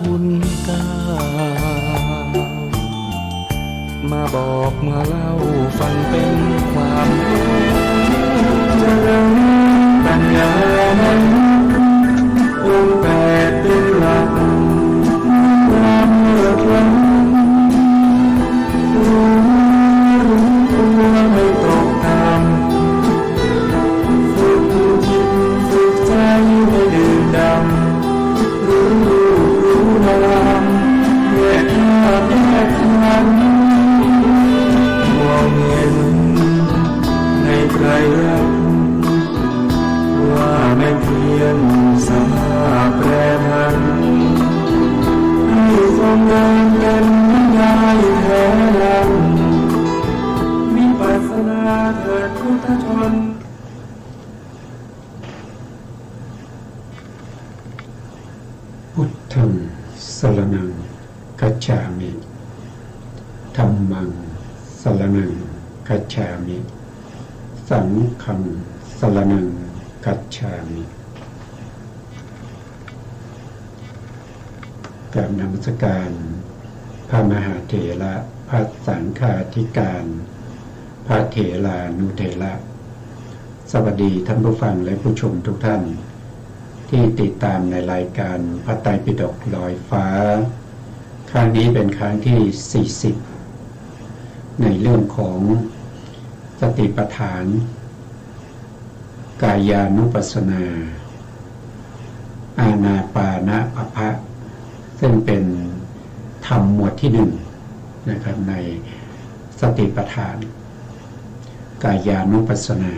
คุณเก้ามาบอกมาเล่าฟังเป็นความรู้จะเริ่มปัญญานั้นองค์แปดเป็นหลักความเลือกล้ำรู้ตัวไม่ตกต่ำฝึกจิตฝึกใจไม่ดื่มดำรู้นามแยกธาตุแยกขันธ์มองเห็นในไตรลักษณ์ว่าไม่เพียงสภาพแปรผันให้ทรงเดินเป็นนิยายแท้ลังวิปัสสนาเถิดพุทธชนพุทธังสรณังคัจฉามิธัมมังสรณังคัจฉามิสังฆังสรณังคัจฉามิกราบนมัสการพระมหาเถระพระสังฆาธิการพระเถรานุเถระสวัสดีท่านผู้ฟังและผู้ชมทุกท่านที่ติดตามในรายการพระไตรปิฎกลอยฟ้าครั้งนี้เป็นครั้งที่40ในเรื่องของสติปัฏฐานกายานุปัสสนาอานาปานปภะซึ่งเป็นธรรมหมวดที่1นะครับในสติปัฏฐานกายานุปัสสนา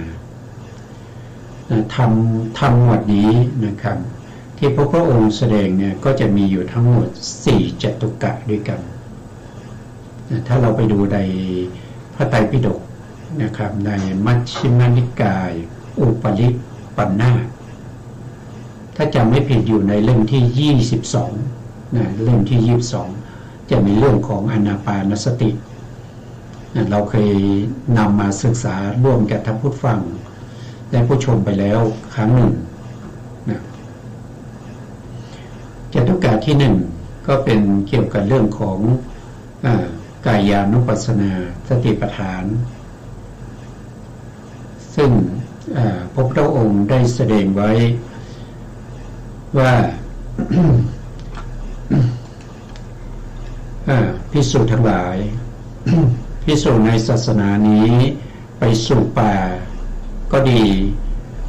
ธรรมหมวดนี้นะครับที่พระพุทธองค์แสดงเนี่ยก็จะมีอยู่ทั้งหมด4จตุกะด้วยกันถ้าเราไปดูในพระไตรปิฎกนะครับในมัชฌิมนิกายอุปริปันธาสถ้าจำไม่ผิดอยู่ในเล่มที่22นะเล่มที่22จะมีเรื่องของอานาปานสติเราเคยนำมาศึกษาร่วมกับท่านผู้ฟังและผู้ชมไปแล้วครั้งหนึ่งนะจตุกะที่1ก็เป็นเกี่ยวกับเรื่องของกายานุปัสสนาสติปัฏฐานซึ่งพระพุทธองค์ได้แสดงไว้ว่า ภิกษุทั้งหลาย ภิกษุในศาสนานี้ไปสู่ป่าก็ดี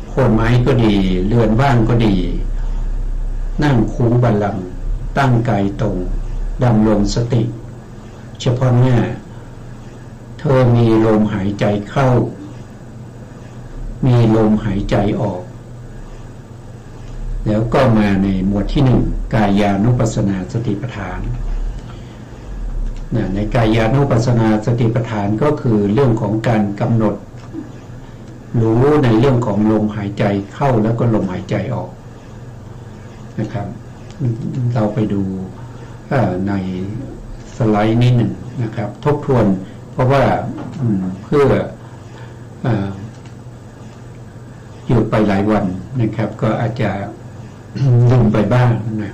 โคนไม้ก็ดีเรือนว่างก็ดีนั่งคูบัลลังก์ตั้งกายตรงดำรงสติเฉพาะหน้าเธอมีลมหายใจเข้ามีลมหายใจออกแล้วก็มาในหมวดที่1กายานุปัสสนาสติปัฏฐานในกายานุปัสสนาสติปัฏฐานก็คือเรื่องของการกำหนดรู้ในเรื่องของลมหายใจเข้าแล้วก็ลมหายใจออกนะครับเราไปดูในสไลด์นี้หนึ่งนะครับทบทวนเพราะว่าเพื่อหยุดไปหลายวันนะครับก็อาจจะลืมไปบ้างนะ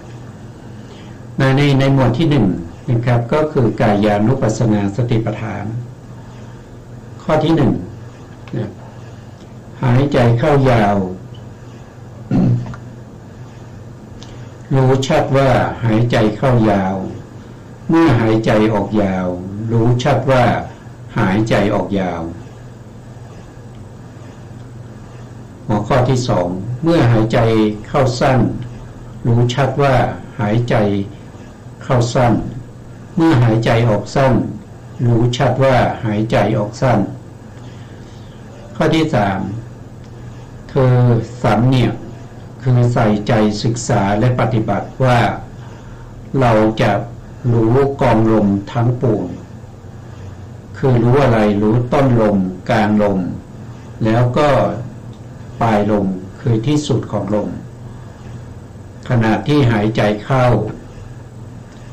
ในหมวดที่1นะครับก็คือกายานุปัสสนาสติปัฏฐานข้อที่1นะหายใจเข้ายาว รู้ชัดว่าหายใจเข้ายาวเมื่อหายใจออกยาวรู้ชัดว่าหายใจออกยาวหัวข้อที่2เมื่อหายใจเข้าสั้นรู้ชัดว่าหายใจเข้าสั้นเมื่อหายใจออกสั้นรู้ชัดว่าหายใจออกสั้นข้อที่3เธอสำเนียกคือใส่ใจศึกษาและปฏิบัติว่าเราจะรู้กองลมทั้งปวงคือรู้อะไรรู้ต้นลมกลางลมแล้วก็ปลายลมคือที่สุดของลมขณะที่หายใจเข้า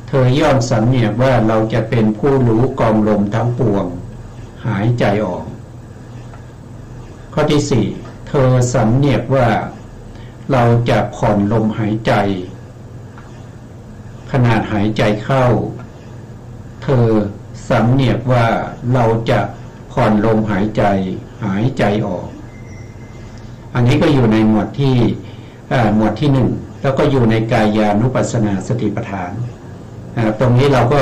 เธอย่อมสำเนียกว่าเราจะเป็นผู้รู้กองลมทั้งปวงหายใจออกข้อที่4เธอสำเนียกว่าเราจะผ่อนลมหายใจ ขนาดหายใจเข้าเธอสำเนียกว่าเราจะผ่อนลมหายใจออกอันนี้ก็อยู่ในหมวดที่หนึ่งแล้วก็อยู่ในกายานุปัสสนาสติปัฏฐานตรงนี้เราก็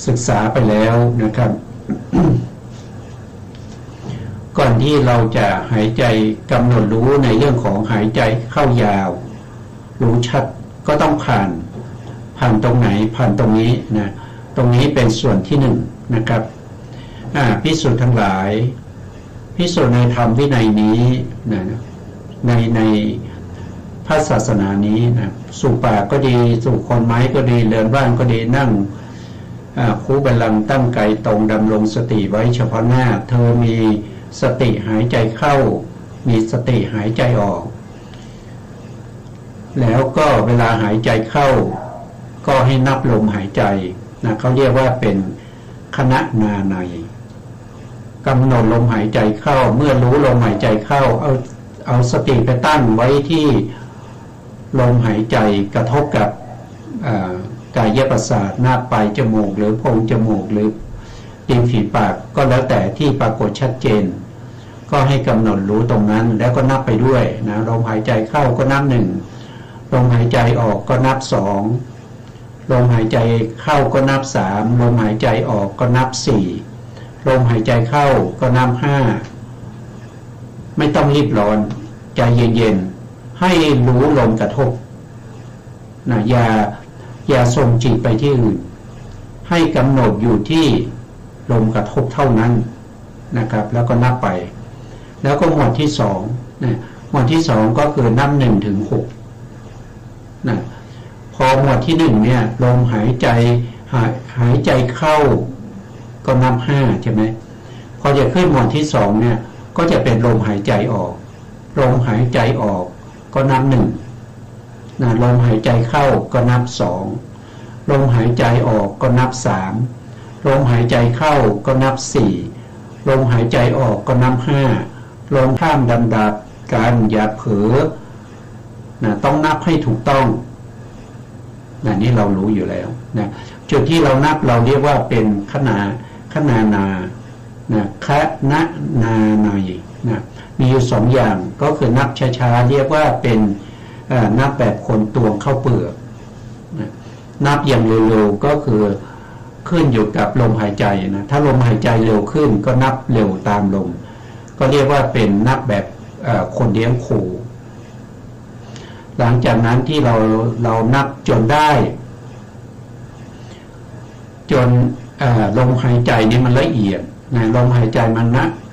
ศึกษาไปแล้วนะครับ ก่อนที่เราจะหายใจกำหนดรู้ในเรื่องของหายใจเข้ายาวรู้ชัดก็ต้องผ่านตรงไหนผ่านตรงนี้นะตรงนี้เป็นส่วนที่หนึ่งนะครับภิกษุทั้งหลายภิกษุในธรรมวินัยนี้นะในพระศาสนานี้นะสู่ป่าก็ดีสู่คนไม้ก็ดีเรือนบ้านก็ดีนั่งคูบัลลังก์ตั้งกายตรงดำรงสติไว้เฉพาะหน้าเธอมีสติหายใจเข้ามีสติหายใจออกแล้วก็เวลาหายใจเข้าก็ให้นับลมหายใจนะเขาเรียกว่าเป็นคณนานัยกำหนดลมหายใจเข้าเมื่อรู้ลมหายใจเข้าเอาสติไปตั้งไว้ที่ลมหายใจกระทบกับกายประสาทหน้าปลายจมูกหรือโพรงจมูกหรือริมฝีปากก็แล้วแต่ที่ปรากฏชัดเจนก็ให้กำหนดรู้ตรงนั้นแล้วก็นับไปด้วยนะลมหายใจเข้าก็นับ1ลมหายใจออกก็นับ2ลมหายใจเข้าก็นับ3ลมหายใจออกก็นับ4ลมหายใจเข้าก็นับ5ไม่ต้องรีบร้อนใจเย็นๆให้รู้ลมกระทบนะอย่าส่งจิตไปที่อื่นให้กำหนดอยู่ที่ลมกระทบเท่านั้นนะครับแล้วก็นับไปแล้วก็หมวดที่2นะหมวดที่2ก็คือนับ1ถึง6นะพอหมวดที่1เนี่ยลมหายใจเข้าก็นับ5ใช่ไหมพอจะขึ้นหมวดที่2เนี่ยก็จะเป็นลมหายใจออกลมหายใจออกก็นับ1นะลมหายใจเข้าก็นับ2ลมหายใจออกก็นับ3ลมหายใจเข้าก็นับ4ลมหายใจออกก็นับ5ลมข้ามลำดับการอย่าเผลอนะต้องนับให้ถูกต้องนะนี่เรารู้อยู่แล้วนะจุดที่เรานับเราเรียกว่าเป็นขนานานะคณนานัยนะมีอยู่2อย่างก็คือนับช้าๆเรียกว่าเป็นนับแบบคนตวงเข้าเปลือกนะนับอย่างเร็วๆก็คือขึ้นอยู่กับลมหายใจนะถ้าลมหายใจเร็วขึ้นก็นับเร็วตามลมก็เรียกว่าเป็นนับแบบคนเลี้ยงขู่หลังจากนั้นที่เรานับจนได้จนลมหายใจนี้มันละเอียดนะลมหายใจมัน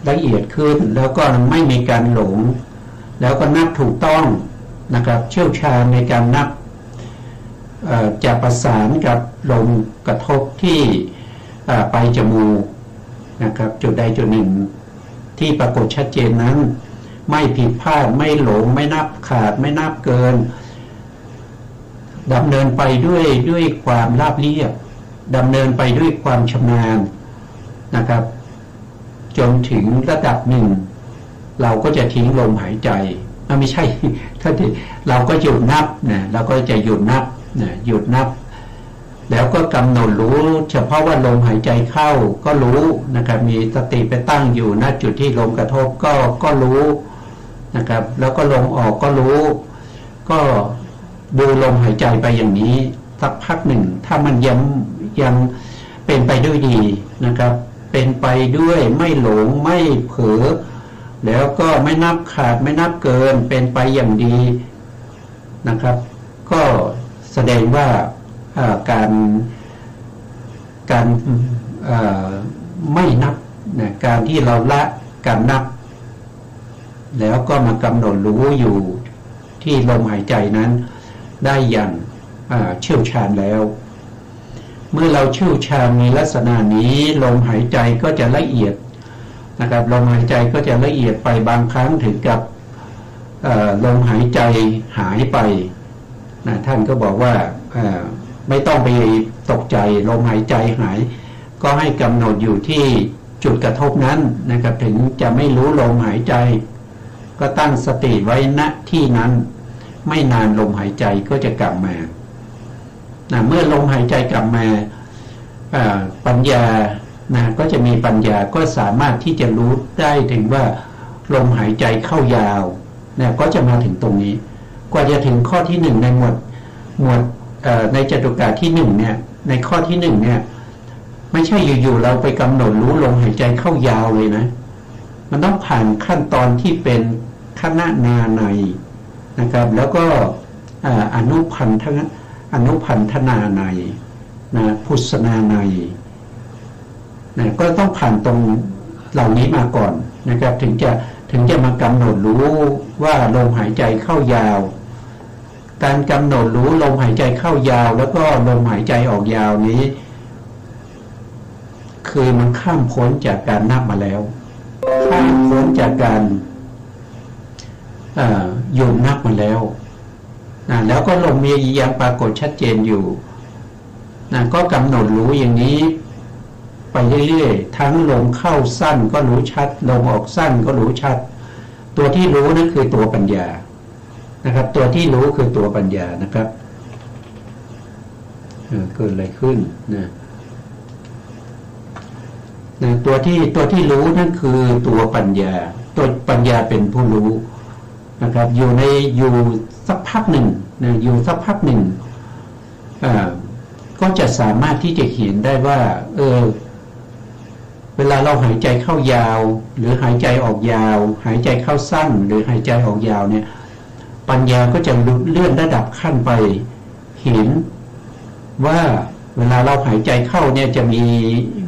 ละเอียดขึ้นแล้วก็ไม่มีการหลงแล้วก็นับถูกต้องนะครับเชี่ยวชาญในการนับจะประสานกับลมกระทบที่ปลายจมูกนะครับจุดใดจุดหนึ่งที่ปรากฏชัดเจนนั้นไม่ผิดพลาดไม่หลงไม่นับขาดไม่นับเกินดำเนินไปด้วยความราบเรียบดำเนินไปด้วยความชำนาญนะครับจนถึงระดับหนึ่งเราก็จะทิ้งลมหายใจไม่ใช่ถ้าเราก็หยุดนับนะเราก็จะหยุดนับนะหยุดนับแล้วก็กำหนดรู้เฉพาะว่าลมหายใจเข้าก็รู้นะครับมีสติไปตั้งอยู่ณจุดที่ลมกระทบก็รู้นะครับแล้วก็ลมออกก็รู้ก็ดูลมหายใจไปอย่างนี้สักพักหนึ่งถ้ามันยังเป็นไปด้วยดีนะครับเป็นไปด้วยไม่หลงไม่เผลอแล้วก็ไม่นับขาดไม่นับเกินเป็นไปอย่างดีนะครับก็แสดงว่าการไม่นับนะการที่เราละการนับแล้วก็มากำหนดรู้อยู่ที่ลมหายใจนั้นได้อย่างเชี่ยวชาญแล้วเมื่อเราเชี่ยวชาญในลักษณะนี้ลมหายใจก็จะละเอียดนะครับลมหายใจก็จะละเอียดไปบางครั้งถึงกับลมหายใจหายไปนะท่านก็บอกว่าไม่ต้องไปตกใจลมหายใจหายก็ให้กำหนดอยู่ที่จุดกระทบนั้นนะครับถึงจะไม่รู้ลมหายใจก็ตั้งสติไว้ณที่นั้นไม่นานลมหายใจก็จะกลับมา เมื่อลมหายใจกลับมาปัญญาก็จะมีปัญญาก็สามารถที่จะรู้ได้ถึงว่าลมหายใจเข้ายาวก็จะมาถึงตรงนี้กว่าจะถึงข้อที่หนึ่งในหมวดในจตุกะที่หนึ่งเนี่ยในข้อที่หนึ่งเนี่ยไม่ใช่อยู่ๆเราไปกำหนดรู้ลมหายใจเข้ายาวเลยนะมันต้องผ่านขั้นตอนที่เป็นคณนาในนะครับแล้วก็อนุพันธนาในพุทธนาในก็ต้องผ่านตรงเหล่านี้มาก่อนนะครับถึงจะมากำหนดรู้ว่าลมหายใจเข้ายาวการกำหนดรู้ลมหายใจเข้ายาวแล้วก็ลมหายใจออกยาวนี้คือมันข้ามพ้นจากการนับมาแล้วข้ามพ้นจากการโยมนับมาแล้วแล้วก็ลมมียังปรากฏชัดเจนอยู่ก็กำหนดรู้อย่างนี้ไปเรื่อยๆทั้งลมเข้าสั้นก็รู้ชัดลมออกสั้นก็รู้ชัดตัวที่รู้นั่นคือตัวปัญญานะครับตัวที่รู้คือตัวปัญญานะครับเกิดอะไรขึ้นตัวที่รู้นั่นคือตัวปัญญาตัวปัญญาเป็นผู้รู้นะครับอยู่สักพักหนึ่งอยู่สักพักหนึ่งก็จะสามารถที่จะเขียนได้ว่าเวลาเราหายใจเข้ายาวหรือหายใจออกยาวหายใจเข้าสั้นหรือหายใจออกยาวเนี่ยปัญญาก็จะเลื่อนระดับขั้นไปเห็นว่าเวลาเราหายใจเข้าเนี่ยจะ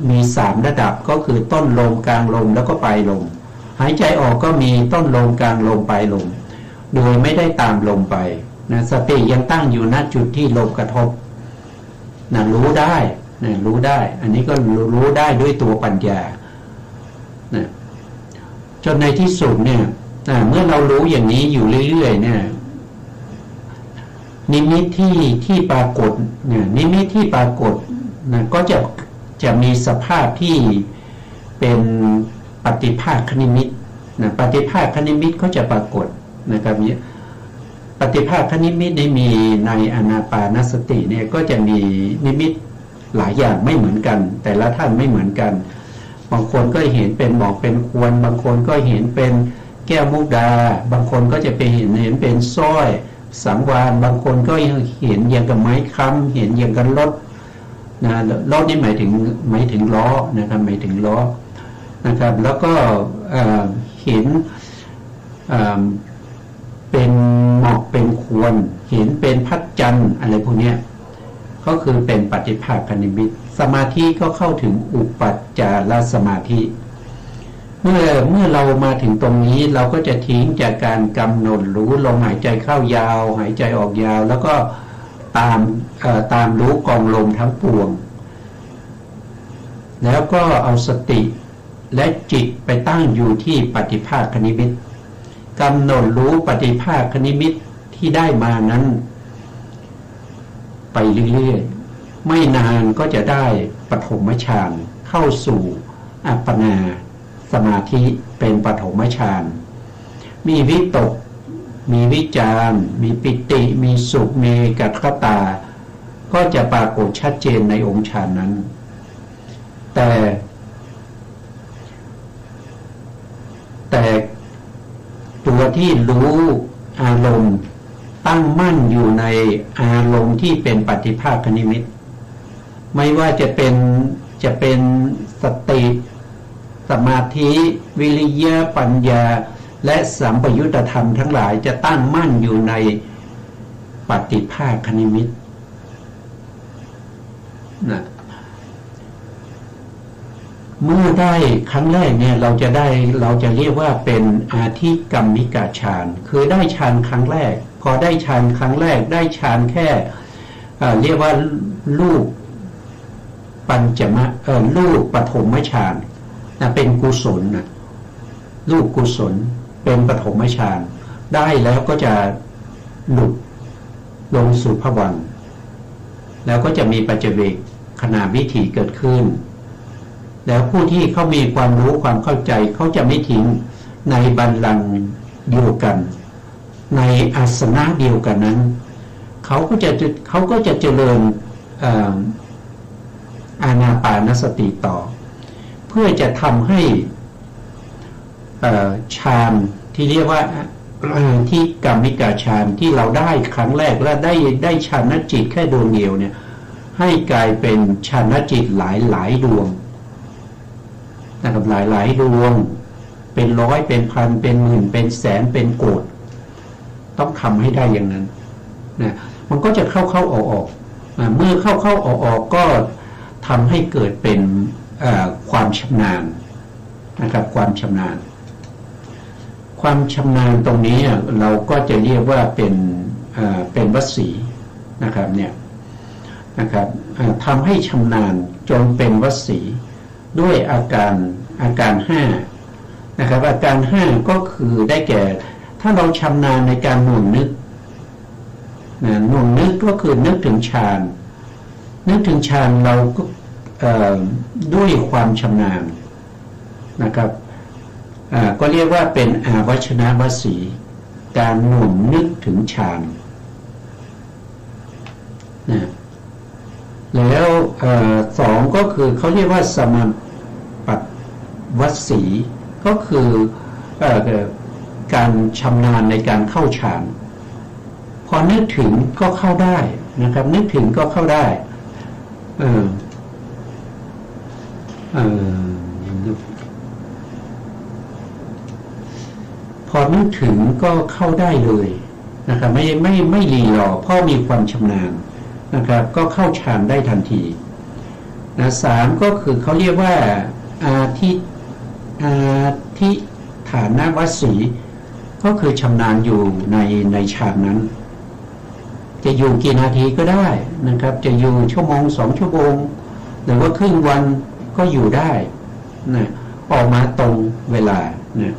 มี3ระดับก็คือต้นลมกลางลมแล้วก็ปลายลมหายใจออกก็มีต้นลมกลางลมปลายลมโดยไม่ได้ตามลมไปสติยังตั้งอยู่ณจุดที่ลมกระทบรู้ได้รู้ได้อันนี้ก็รู้ได้ด้วยตัวปัญญาจนในที่สุดเนี่ยเมื่อเรารู้อย่างนี้อยู่เรื่อยๆเนี่ยนิมิตที่ปรากฏเนี่ยนิมิตที่ปรากฏก็จะมีสภาพที่เป็นปฏิภาคนิมิตปฏิภาคนิมิตก็จะปรากฏนะครับนี้ปฏิภาคนิมิตได้มีในอานาปานสติเนี่ยก็จะมีนิมิตหลายอย่างไม่เหมือนกันแต่ละท่านไม่เหมือนกันบางคนก็เห็นเป็นหมอกเป็นควันบางคนก็เห็นเป็นแก้วมุกดาบางคนก็จะไปเห็นเป็นสร้อยสังวาลบางคนก็เห็นอย่างกับไม้ค้ำเห็นอย่างกับรถรถนี่หมายถึงล้อนะครับหมายถึงล้อนะครับแล้วก็เห็นเป็นหมอกเป็นควันเห็นเป็นพัดจันทร์อะไรพวกนี้ก็คือเป็นปฏิภาคนิมิตสมาธิก็เข้าถึงอุปัจจารสมาธิเมื่อเรามาถึงตรงนี้เราก็จะทิ้งจากการกำหนดรู้ลมหายใจเข้ายาวหายใจออกยาวแล้วก็ตามรู้กองลมทั้งปวงแล้วก็เอาสติและจิตไปตั้งอยู่ที่ปฏิภาคนิมิตกำหนดรู้ปฏิภาคนิมิตที่ได้มานั้นไปเรื่อยๆไม่นานก็จะได้ปฐมฌานเข้าสู่อัปปนาสมาธิเป็นปฐมฌานมีวิตกมีวิจารมีปิติมีสุขมีกัตถตาก็จะปรากฏชัดเจนในองค์ฌานนั้นแต่ตัวที่รู้อารมณ์ตั้งมั่นอยู่ในอารมณ์ที่เป็นปฏิภาคนิมิตไม่ว่าจะเป็นสติสมาธิวิริยะปัญญาและสัมปยุตธรรมทั้งหลายจะตั้งมั่นอยู่ในปฏิภาคนิมิตเมื่อได้ครั้งแรกเนี่ยเราจะเรียกว่าเป็นอาทิกรรมิกาฌานคือได้ฌานครั้งแรกพอได้ฌานครั้งแรกได้ฌานแค่เรียกว่ารูปปัญจมะรูปปฐมฌานเป็นกุศลรูปกุศลเป็นปฐมฌานได้แล้วก็จะหลุดลงสู่ภวังค์แล้วก็จะมีปัจเจเวกขณะวิถีเกิดขึ้นแล้วผู้ที่เขามีความรู้ความเข้าใจเขาจะไม่ทิ้งในบัลลังก์เดียวกันในอาสนะเดียวกันนั้นเขาก็จะเจริญ อานาปานสติต่อเพื่อจะทำให้ฌานที่เรียกว่าที่กรรมิกาฌานที่เราได้ครั้งแรกและได้ฌานจิตแค่ดวงเดียวเนี่ยให้กลายเป็นฌานจิตหลายดวงนะครับหลายดวงเป็นร้อยเป็นพันเป็นหมื่นเป็นแสนเป็นโกฏต้องทำให้ได้อย่างนั้นนะมันก็จะเข้าออกเมื่อเข้าออกก็ทำให้เกิดเป็นความชำนาญนะครับความชำนาญตรงนี้เราก็จะเรียกว่าเป็นวสีนะครับเนี่ยนะครับทำให้ชำนาญจนเป็นวสีด้วยอาการ5นะครับอาการ5ก็คือได้แก่ถ้าเราชำนาญในการหน่วงนึกหน่วงนึกก็คือนึกถึงฌานเราก็ด้วยความชำนาญนะครับก็เรียกว่าเป็นอาวัชนะวสีการหน่วงนึกถึงฌานนะแล้วสองก็คือเขาเรียกว่าสมปัตวสีก็คือการชำนาญในการเข้าฌานพอนึกถึงก็เข้าได้นะครับนึกถึงก็เข้าได้พอนึกถึงก็เข้าได้เลยนะครับไม่รีรอเพราะมีความชำนาญนะครับก็เข้าฌานได้ทันทีนะสามก็คือเขาเรียกว่าอาทิฐานวสีก็คือชำนาญอยู่ในฌานนั้นจะอยู่กี่นาทีก็ได้นะครับจะอยู่ชั่วโมง2 ชั่วโมงหรือว่าครึ่งวันก็อยู่ได้นะออกมาตรงเวลานะ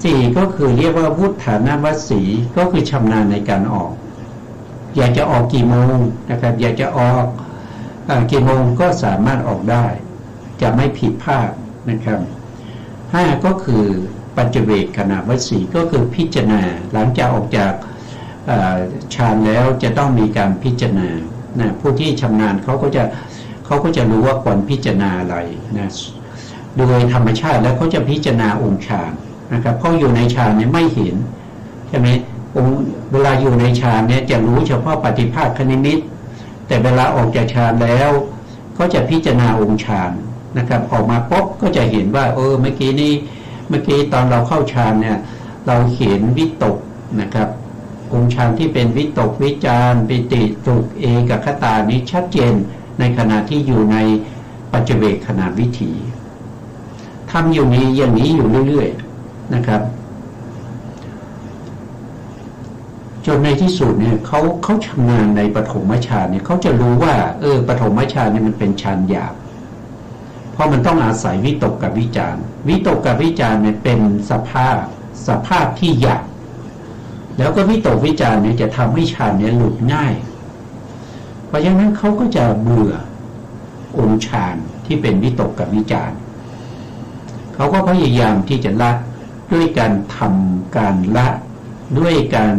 สี่ก็คือเรียกว่าวุฒานวสีก็คือชำนาญในการออกอยากจะออกกี่โมงนะครับอยากจะออกกี่โมงก็สามารถออกได้จะไม่ผิดพลาดนะครับห้าก็คือปัจเจเวกขณะวสีก็คือพิจารณาหลังจากออกจากฌานแล้วจะต้องมีการพิจารณานะผู้ที่ชำนาญเขาก็จะรู้ว่าควรพิจารณาอะไรนะโดยธรรมชาติแล้วเขาจะพิจารณาองค์ฌานนะครับเพราะอยู่ในฌานเนี่ยไม่เห็นใช่ไหมเวลาอยู่ในฌานเนี่ยจะรู้เฉพาะปฏิภาคคณิมิตแต่เวลาออกจากฌานแล้วก็จะพิจารณาองค์ฌานนะครับออกมาปุ๊บก็จะเห็นว่าเมื่อกี้ตอนเราเข้าฌานเนี่ยเราเห็นวิตกนะครับองค์ฌานที่เป็นวิตกวิจารปิติสุขเอกคตานี้ชัดเจนในขณะที่อยู่ในปัจเจเวกขณะวิถีทำอยู่นี้อย่างนี้อยู่เรื่อยๆนะครับจนในที่สุดเนี่ยเขาชำนาญในปฐมฌานเนี่ยเขาจะรู้ว่าปฐมฌานเนี่ยมันเป็นฌานหยาบเพราะมันต้องอาศัยวิตกกับวิจารวิตกกับวิจารเนี่ยเป็นสภาพที่หยาบแล้วก็วิตกวิจารเนี่ยจะทำให้ฌานเนี่ยหลุดง่ายเพราะฉะนั้นเขาก็จะเบื่อองค์ฌานที่เป็นวิตกกับวิจารเขาก็พยายามที่จะละด้วยการทำการละด้วยการ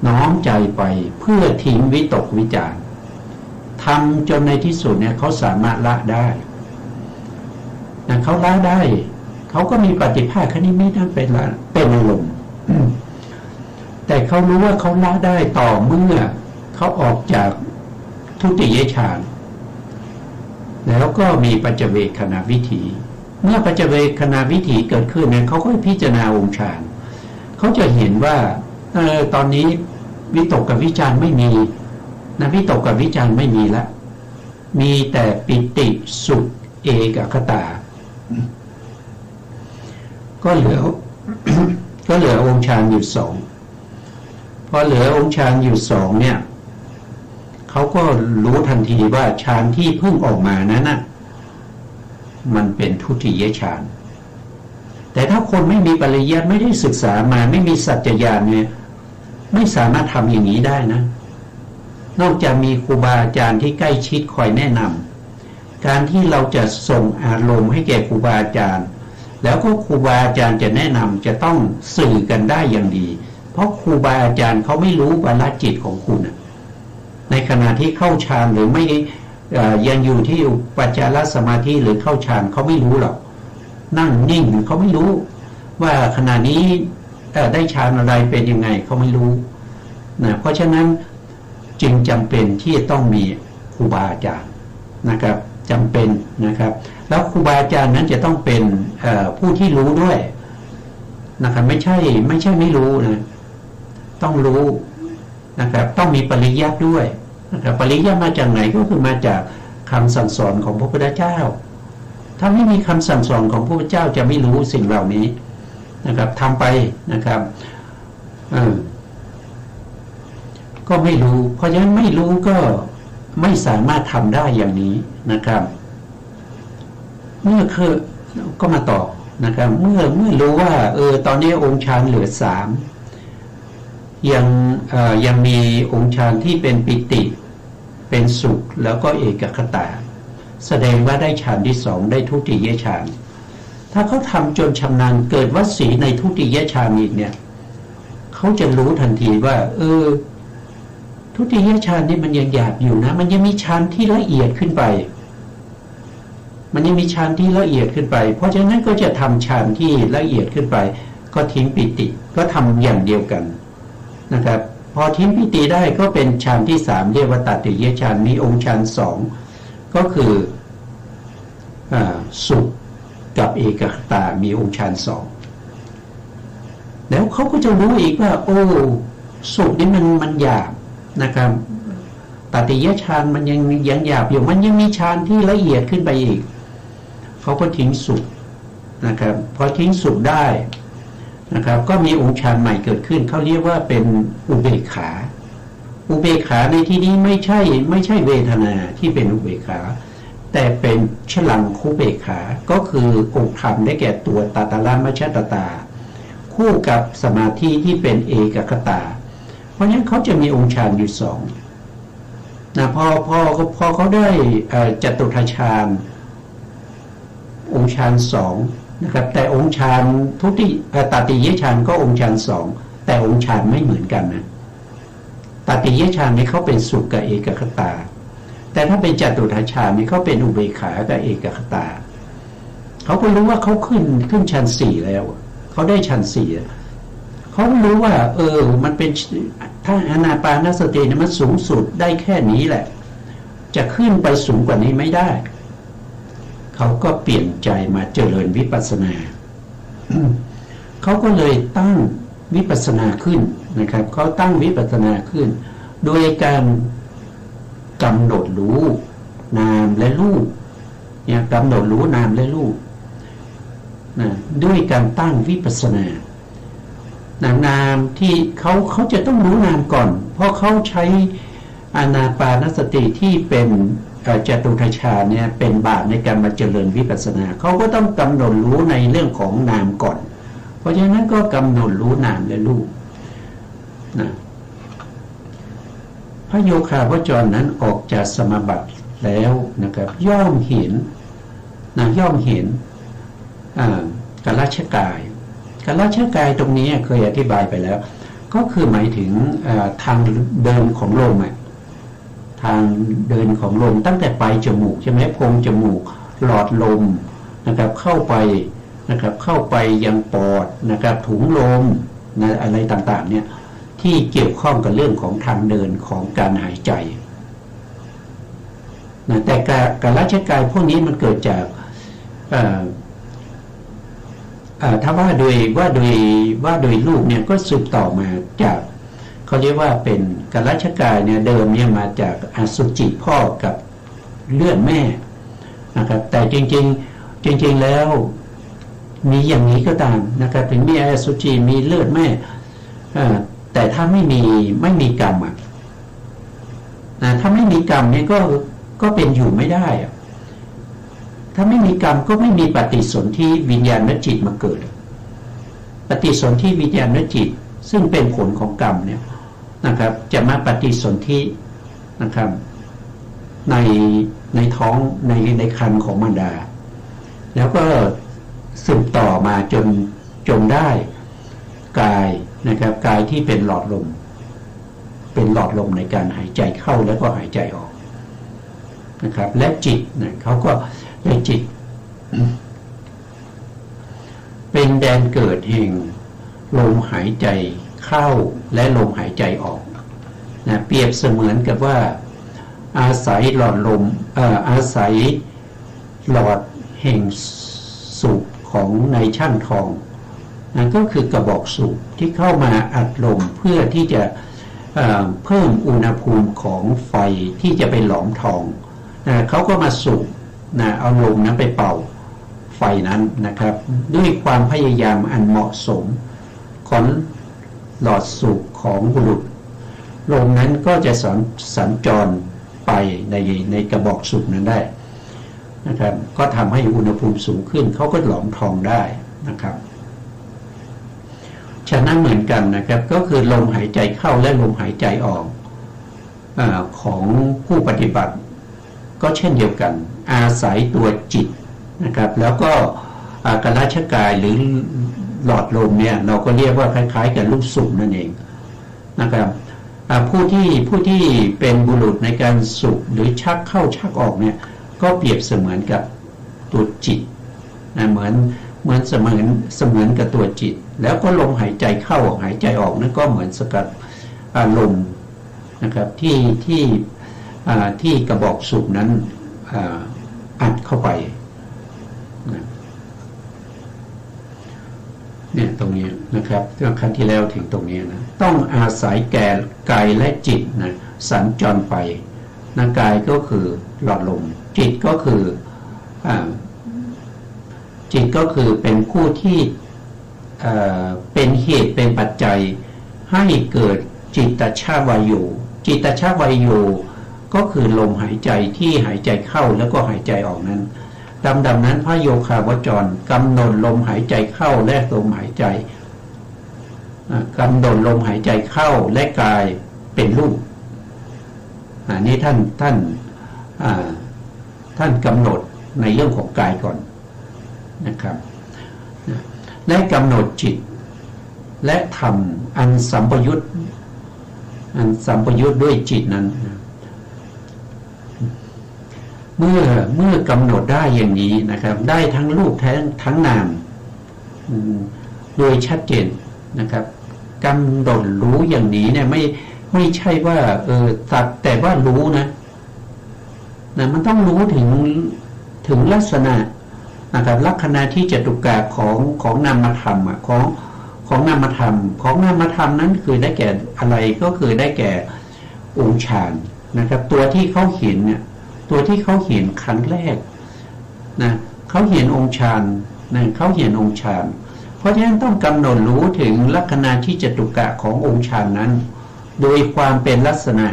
น้อมใจไปเพื่อทิ้งวิตกวิจารทำจนในที่สุดเนี่ยเขาสามารถละได้นะเขาละได้เขาก็มีปฏิภาคคณิมิตนั้นเป็นอารมณ์แต่เขารู้ว่าเขาละได้ต่อเมื่อเขาออกจากทุติยฌานแล้วก็มีปัจเจเวกขณะวิถีเมื่อปัจเจเวกขณะวิถีเกิดขึ้นเนี่ยเขาก็พิจารณาองค์ฌานเขาจะเห็นว่าตอนนี้วิตกกับวิจารไม่มีนะวิตกกับวิจารไม่มีละมีแต่ปิติสุขเอกคตาก็เหลือ องค์ฌานอยู่2พอเหลือองค์ฌานอยู่2เนี่ยเขาก็รู้ทันทีว่าฌานที่เพิ่งออกมานั้นน่ะมันเป็นทุติยฌานแต่ถ้าคนไม่มีปริยัติไม่ได้ศึกษามาไม่มีสัจจญาณเนี่ยไม่สามารถทำอย่างนี้ได้นะนอกจากมีครูบาอาจารย์ที่ใกล้ชิดคอยแนะนำการที่เราจะส่งอารมณ์ให้แก่ครูบาอาจารย์แล้วก็ครูบาอาจารย์จะแนะนำจะต้องสื่อกันได้อย่างดีเพราะครูบาอาจารย์เขาไม่รู้วาระจิตของคุณ ในขณะที่เข้าฌานหรือไม่ยังอยู่ที่อุปจารสมาธิหรือเข้าฌานเขาไม่รู้หรอกนั่งนิ่งเขาไม่รู้ว่าขณะนี้ได้ฌานอะไรเป็นยังไงเขาไม่รู้นะเพราะฉะนั้นจึงจำเป็นที่ต้องมีครูบาอาจารย์นะครับจำเป็นนะครับแล้วครูบาอาจารย์นั้นจะต้องเป็นผู้ที่รู้ด้วยนะครับไม่ใช่ไม่รู้นะต้องรู้นะครับต้องมีปริยัติด้วยนะครับปริยัติมาจากไหนก็คือมาจากคำสั่งสอนของพระพุทธเจ้าถ้าไม่มีคำสั่งสอนของพระพุทธเจ้าจะไม่รู้สิ่งเหล่านี้นะครับทำไปนะครับก็ไม่รู้เพราะฉะนั้นไม่รู้ก็ไม่สามารถทำได้อย่างนี้นะครับเมื่อคือก็มาต่อนะครับเมื่อรู้ว่าตอนนี้องค์ฌานเหลือ3ยังมีองค์ฌานที่เป็นปิติเป็นสุขแล้วก็เอกคตาแสดงว่าได้ฌานที่2ได้ทุติยฌานถ้าเขาทำจนชำนาญเกิดวสีในทุติยฌานอีกเนี่ยเขาจะรู้ทันทีว่าทุติยฌานนี่มันยังหยาบอยู่นะมันยังมีฌานที่ละเอียดขึ้นไปมันยังมีฌานที่ละเอียดขึ้นไปเพราะฉะนั้นก็จะทำฌานที่ละเอียดขึ้นไปก็ทิ้งปิติก็ทำอย่างเดียวกันนะครับพอทิ้งปิติได้ก็เป็นฌานที่3เรียกว่าตติยฌานมีองค์ฌาน2ก็คือสุขกับเอกคตามีองค์ฌาน2แล้วเขาก็จะรู้อีกว่าสุขนี่มันหยาบนะครับตติยฌานมันยังหยาบอยู่มันยังมีฌานที่ละเอียดขึ้นไปอีกเขาก็ทิ้งสุขนะครับพอทิ้งสุขได้นะครับก็มีองค์ฌานใหม่เกิดขึ้นเขาเรียกว่าเป็นอุเบกขาอุเบกขาในที่นี้ไม่ใช่เวทนาที่เป็นอุเบกขาแต่เป็นฉลังคุเบกขาก็คือองค์ธรรมได้แก่ตัวตตระมัชฌตตาคู่กับสมาธิที่เป็นเอกคตาเพราะฉะนั้นเขาจะมีองค์ฌานอยู่2นะพอเขาได้จตุทัชฌานองค์ฌาน2นะครับแต่องค์ฌานตติยฌานก็องค์ฌาน2แต่องค์ฌานไม่เหมือนกันนะตติยฌานนี่เขาเป็นสุขกับเอกคตาแต่ถ้าเป็นจตุทัชฌานนี่เขาเป็นอุเบกขากับเอกคตาเขาก็รู้ว่าเขาขึ้นฌาน4แล้วเขาได้ฌาน4เขารู้ว่ามันเป็นถ้าอานาปานสติเนี่ยมันสูงสุดได้แค่นี้แหละจะขึ้นไปสูงกว่านี้ไม่ได้เขาก็เปลี่ยนใจมาเจริญวิปัสสนา เขาก็เลยตั้งวิปัสสนาขึ้นนะครับเขาตั้งวิปัสสนาขึ้นโดยการกำหนดรู้นามและรูปเนี่ยกำหนดรู้นามและรูปนะด้วยการตั้งวิปัสสนานามที่เขาจะต้องรู้นามก่อนเพราะเขาใช้อานาปานสติที่เป็นจตุทัชฌานเนี่ยเป็นบาตในการมาเจริญวิปัสสนาเขาก็ต้องกำหนดรู้ในเรื่องของนามก่อนเพราะฉะนั้นก็กำหนดรู้นามและรูปนะพระโยคาวจรนั้นออกจากสมาบัติแล้วนะครับย่อมเห็นกัลชกายตรงนี้เคยอธิบายไปแล้วก็คือหมายถึงทางเดินของลมทางเดินของลมตั้งแต่ปลายจมูกใช่ไหมโพรงจมูกหลอดลมนะครับเข้าไปยังปอดนะครับถุงลมนะอะไรต่างๆเนี่ยที่เกี่ยวข้องกับเรื่องของทางเดินของการหายใจนะแต่กัลชกายพวกนี้มันเกิดจากถ้าว่าโดยรูปเนี่ยก็สืบต่อมาจากเขาเรียกว่าเป็นกัลชกายเนี่ยเดิมเนี่ยมาจากอสุจิพ่อกับเลือดแม่นะครับแต่จริงแล้วมีอย่างนี้ก็ตามนะครับถึงมีอสุจิมีเลือดแม่แต่ถ้าไม่มีกรรมถ้าไม่มีกรรมเนี่ยก็เป็นอยู่ไม่ได้ถ้าไม่มีกรรมก็ไม่มีปฏิสนธิวิญญาณจิตมาเกิดปฏิสนธิวิญญาณจิตซึ่งเป็นผลของกรรมเนี่ยนะครับจะมาปฏิสนธินะครับในท้องในครรภ์ของมารดาแล้วก็สืบต่อมาจนได้กายนะครับกายที่เป็นหลอดลม เป็นหลอดลมในการหายใจเข้าแล้วก็หายใจออกนะครับและจิตนะเขาก็ในจิตเป็นแดนเกิดแห่งลมหายใจเข้าและลมหายใจออกนะเปรียบเสมือนกับว่าอาศัยหลอดลมอาศัยหลอดแห่งสูบของในช่างทองนั่นก็คือกระบอกสูบที่เข้ามาอัดลมเพื่อที่จะเพิ่มอุณหภูมิของไฟที่จะไปหลอมทองเขาก็มาสูบเอาลมนั้นไปเป่าไฟนั้นนะครับด้วยความพยายามอันเหมาะสมของหลอดสูบของบุรุษลมนั้นก็จะสัญจรไปในกระบอกสูบนั้นได้นะครับก็ทำให้อุณหภูมิสูงขึ้นเขาก็หลอมทองได้นะครับฉะนั้นเหมือนกันนะครับก็คือลมหายใจเข้าและลมหายใจออกของผู้ปฏิบัติก็เช่นเดียวกันอาศัยตัวจิตนะครับแล้วก็กราชกายหรือหลอดลมเนี่ยเราก็เรียกว่าคล้ายๆกับลูกสูบนั่นเองนะครับผู้ที่เป็นบุรุษในการสูบหรือชักเข้าชักออกเนี่ยก็เปรียบเสมือนกับตัวจิตนะเหมือนเสมือนกับตัวจิตแล้วก็ลมหายใจเข้าหายใจออกนั่นก็เหมือนสกัดลมนะครับที่กระบอกสูบนั้นอัดเข้าไปเนี่ยตรงนี้นะครับครั้งที่แล้วถึงตรงนี้นะต้องอาศัยแก่กายและจิตนะสัญจรไปนะกายก็คือหลอดลมจิตก็คือเป็นผู้ที่เป็นเหตุเป็นปัจจัยให้เกิดจิตตชวายุจิตตชวายุก็คือลมหายใจที่หายใจเข้าแล้วก็หายใจออกนั้นดังนั้นพระโยคาวจรกำหนดลมหายใจเข้าและลมหายใจกำหนดลมหายใจเข้าและกายเป็นรูปนี่ท่านกำหนดในเรื่องของกายก่อนนะครับและกำหนดจิตและธรรมอันสัมปยุตด้วยจิตนั้นเมื่อกำหนดได้อย่างนี้นะครับได้ทั้งรูปทั้งนามโดยชัดเจนนะครับกำหนดรู้อย่างนี้เนี่ยไม่ใช่ว่าสักแต่ว่ารู้นะมันต้องรู้ถึงลักษณะนะครับลักษณะที่จตุกะของนามธรรมของนามธรรมนั้นคือได้แก่อะไรก็คือได้แก่องค์ฌานนะครับตัวที่เขาเห็นเนี่ยตัวที่เขาเห็นครั้งแรกนะเขาเห็นองค์ฌานนะเขาเห็นองค์ฌานเพราะฉะนั้นต้องกำหนดรู้ถึงลักษณะที่จตุกะขององค์ฌานนั้นโดยความเป็นลักษณะ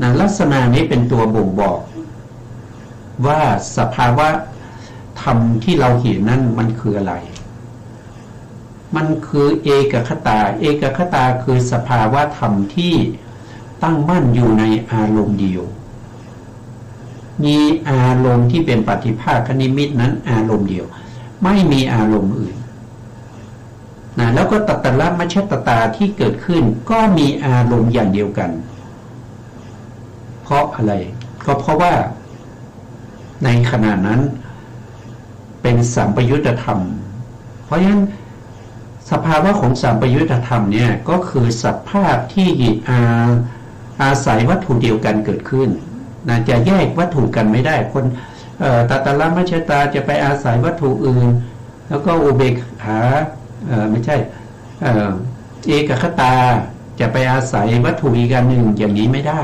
นะลักษณะนี้เป็นตัวบ่งบอกว่าสภาวะธรรมที่เราเห็นนั้นมันคืออะไรมันคือเอกคตาคือสภาวะธรรมที่ตั้งมั่นอยู่ในอารมณ์เดียวมีอารมณ์ที่เป็นปฏิภาคนิมิตนั้นอารมณ์เดียวไม่มีอารมณ์อื่นนะแล้วก็ตัตตละมัชฌตตาที่เกิดขึ้นก็มีอารมณ์อย่างเดียวกันเพราะอะไรก็เพราะว่าในขณะนั้นเป็นสัมปยุตธรรมเพราะฉะนั้นสภาวะของสัมปยุตธรรมเนี่ยก็คือสภาพที่อาศัยวัตถุเดียวกันเกิดขึ้นนะจะแยกวัตถุกันไม่ได้คนตัตตละมัชฌตาจะไปอาศัยวัตถุอื่นแล้วก็อุเบกขาไม่ใช่เอกคตาจะไปอาศัยวัตถุอีกอันหนึ่งอย่างนี้ไม่ได้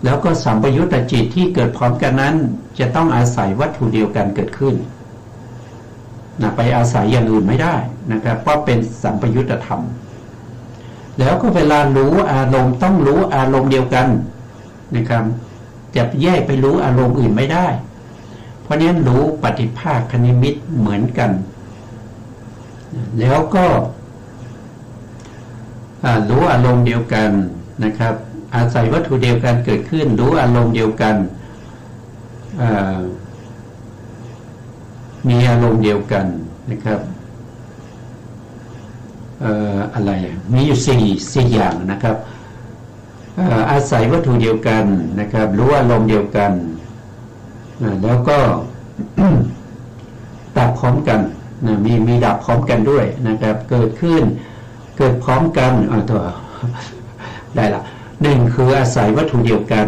แล้วก็สัมปยุตตจิตที่เกิดพร้อมกันนั้นจะต้องอาศัยวัตถุเดียวกันเกิดขึ้นนะไปอาศัยอย่างอื่นไม่ได้นะครับเพราะเป็นสัมปยุตตธรรมแล้วก็เวลารู้อารมณ์ต้องรู้อารมณ์เดียวกันนะครับจะแยกไปรู้อารมณ์อื่นไม่ได้เพราะนั้นรู้ปฏิภาคนิมิตเหมือนกันแล้วก็รู้อารมณ์เดียวกันนะครับอาศัยวัตถุเดียวกันเกิดขึ้นรู้อารมณ์เดียวกันมีอารมณ์เดียวกันนะครับอะไรมีอยู่สี่อย่างนะครับ อาศัยวัตถุเดียวกันนะครับรู้อารมณ์เดียวกันแล้วก็ ดับพร้อมกันนะมีดับพร้อมกันด้วยนะครับเกิดขึ้นเกิดพร้อมกันตัว ได้ละหนึ่งคืออาศัยวัตถุเดียวกัน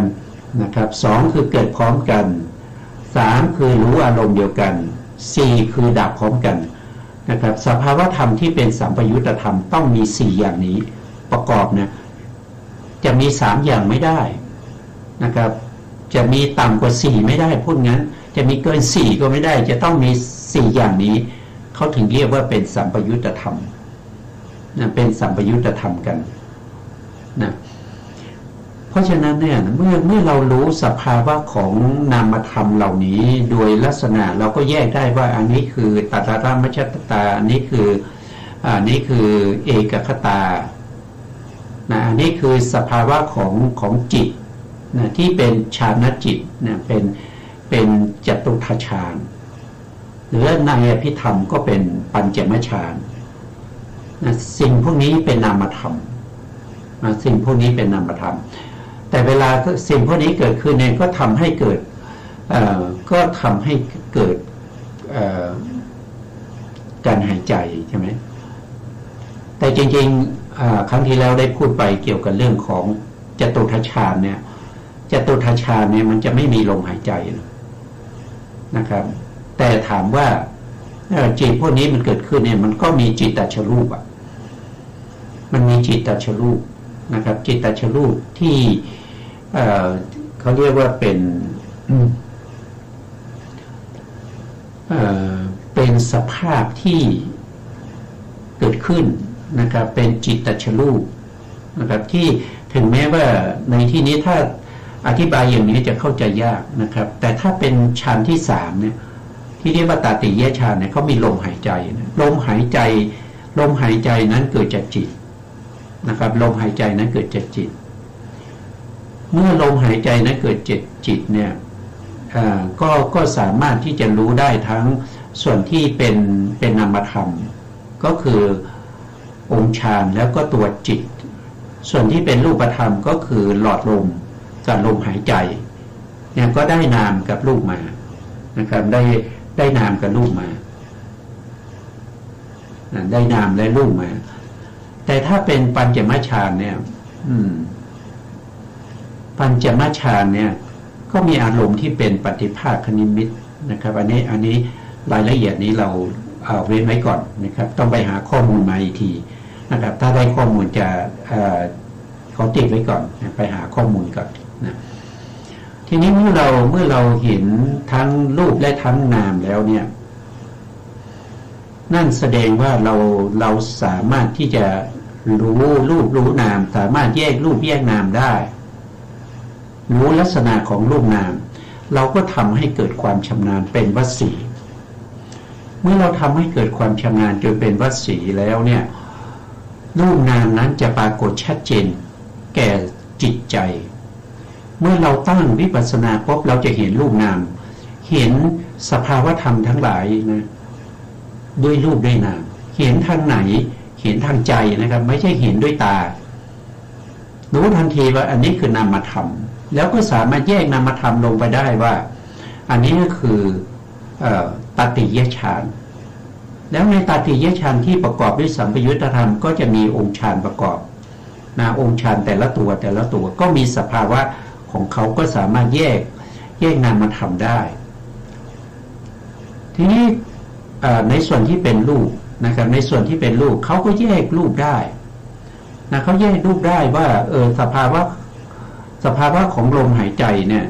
นะครับสองคือเกิดพร้อมกันสามคือรู้อารมณ์เดียวกันสี่คือดับพร้อมกันนะครับสภาวธรรมที่เป็นสัมปยุตธรรมต้องมีสี่อย่างนี้ประกอบนะจะมีสามอย่างไม่ได้นะครับจะมีต่ำกว่าสี่ไม่ได้พูดงั้นจะมีเกินสี่ก็ไม่ได้จะต้องมีสี่อย่างนี้เขาถึงเรียกว่าเป็นสัมปยุตธรรมนะเป็นสัมปยุตธรรมกันนะเพราะฉะนั้นเนี่ยเมื่อเรารู้สภาวะของนามธรรมเหล่านี้โดยลักษณะเราก็แยกได้ว่าอันนี้คือตัตระมัชฌัตตาอันนี้คือเอกคตานะอันนี้คือสภาวะของจิตนะที่เป็นฌานจิตนะเป็นจตุทัชฌานหรือในอภิธรรมก็เป็นปัญจมฌานนะสิ่งพวกนี้เป็นนามธรรมนะสิ่งพวกนี้เป็นนามธรรมแต่เวลาสิ่งพวกนี้เกิดขึ้นเนี่ยก็ทำให้เกิดการหายใจใช่ไหมแต่จริงๆครั้งที่แล้วได้พูดไปเกี่ยวกับเรื่องของจตุทัชฌานเนี่ยจตุทัชฌานเนี่ยมันจะไม่มีลมหายใจนะครับแต่ถามว่าจิตพวกนี้มันเกิดขึ้นเนี่ยมันก็มีจิตตชรูปอ่ะมันมีจิตตชรูปนะครับจิตตชรูปที่เขาเรียกว่าเป็นสภาพที่เกิดขึ้นนะครับเป็นจิตตชรูปนะครับที่ถึงแม้ว่าในที่นี้ถ้าอธิบายอย่างนี้จะเข้าใจยากนะครับแต่ถ้าเป็นฌานที่สามเนี่ยที่เรียกว่าตาติยฌานเนี่ยเขามีลมหายใจนะลมหายใจนั้นเกิดจากจิตนะครับลมหายใจนั้นเกิดจากจิตเมื่อลมหายใจนั้นเกิดจากจิตเนี่ยก็สามารถที่จะรู้ได้ทั้งส่วนที่เป็นนามธรรมก็คือองค์ฌานแล้วก็ตัวจิตส่วนที่เป็นรูปธรรมก็คือหลอดลมกับลมหายใจเนี่ยก็ได้นามกับรูปมานะครับได้นามกับรูปมาได้นามและรูปมาแต่ถ้าเป็นปัญจมฌานเนี่ยปัญจมฌานเนี่ยก็มีอารมณ์ที่เป็นปฏิภาคนิมิตนะครับอันนี้รายละเอียดนี้เราเอาเว้นไว้ก่อนนะครับต้องไปหาข้อมูลมาอีกทีนะครับถ้าได้ข้อมูลจะเขาติดไว้ก่อนไปหาข้อมูลก่อนนะทีนี้เมื่อเราเห็นทั้งรูปและทั้งนามแล้วเนี่ยนั่นแสดงว่าเราสามารถที่จะรู้รูปรู้นามสามารถแยกรูปแยกนามได้รู้ลักษณะของรูปนามเราก็ทำให้เกิดความชำนาญเป็นวสีเมื่อเราทำให้เกิดความชำนาญจนเป็นวสีแล้วเนี่ยรูปนามนั้นจะปรากฏชัดเจนแก่จิตใจเมื่อเราตั้งวิปัสสนาปุ๊บเราจะเห็นรูปนามเห็นสภาวธรรมทั้งหลายนะด้วยรูปด้วยนามเห็นทางไหนเห็นทางใจนะครับไม่ใช่เห็นด้วยตารู้ทันทีว่าอันนี้คือนามธรรมแล้วก็สามารถแยกนามธรรมลงไปได้ว่าอันนี้ก็คือตติยฌานแล้วในตติยฌานที่ประกอบด้วยสัมปยุตธรรมก็จะมีองค์ฌานประกอบนะองค์ฌานแต่ละตัวก็มีสภาวะของเขาก็สามารถแยกนามธรรมได้ทีนี้ในส่วนที่เป็นรูปนะครับในส่วนที่เป็นรูปเขาก็แยกรูปได้นะเขาแยกรูปได้ว่าสภาวะของลมหายใจเนี่ย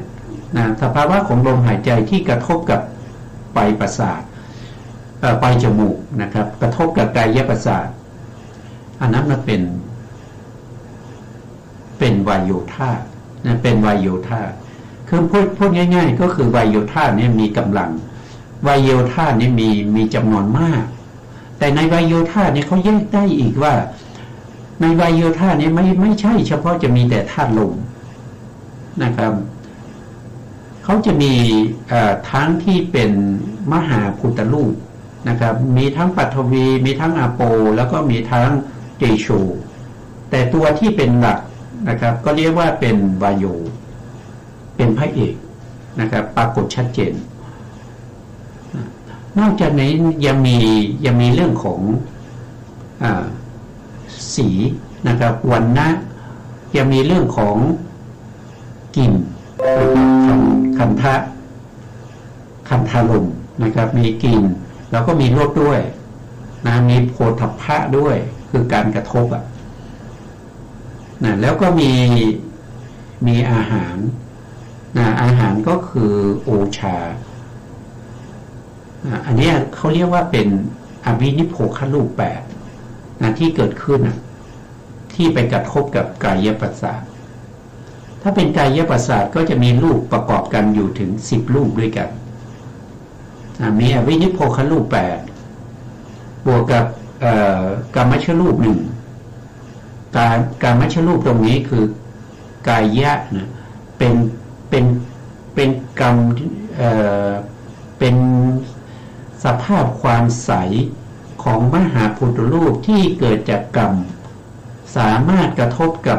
นะสภาวะของลมหายใจที่กระทบกับปลายประสาทปลายจมูกนะครับกระทบกับกายประสาทอันนั้นมันเป็นวายโยธานะเป็นวายโยธาคือพูดง่ายๆก็คือวายโยธาเนี่ยมีกำลังวายโยธาเนี่ยมีจำนวนมากแต่ในวายโยธาเนี่ยเขาแยกได้อีกว่าในวายโยธาเนี่ยไม่ใช่เฉพาะจะมีแต่ธาตุลมนะครับเขาจะมีทั้งที่เป็นมหาพุทธรูปนะครับมีทั้งปัทวีมีทั้งอาโปแล้วก็มีทั้งเตโชแต่ตัวที่เป็นหลัก นะครับ ก็เรียกว่าเป็นวายโยเป็นพระเอกนะครับ ปรากฏชัดเจนนอกจากนี้ยังมีเรื่องของสีนะครับวรรณะยังมีเรื่องของกลิ่นนะครับคันธารมนะครับมีกลิ่นแล้วก็มีรสด้วยนะมีโผฏฐัพพะด้วยคือการกระทบนะแล้วก็มีอาหารนะอาหารก็คือโอชาอันนี้เขาเรียกว่าเป็นอวินิโภครูป8นะที่เกิดขึ้นที่ไปกระทบกับกายประสาทถ้าเป็นกายประสาทก็จะมีรูปประกอบกันอยู่ถึง10รูปด้วยกันมีอวินิโภครูป8บวกกับกามชรูป1กามชรูปตรงนี้คือกายะนะเป็นกรรมเป็นสภาพความใสของมหาพุทธรูปที่เกิดจากกรรมสามารถกระทบกับ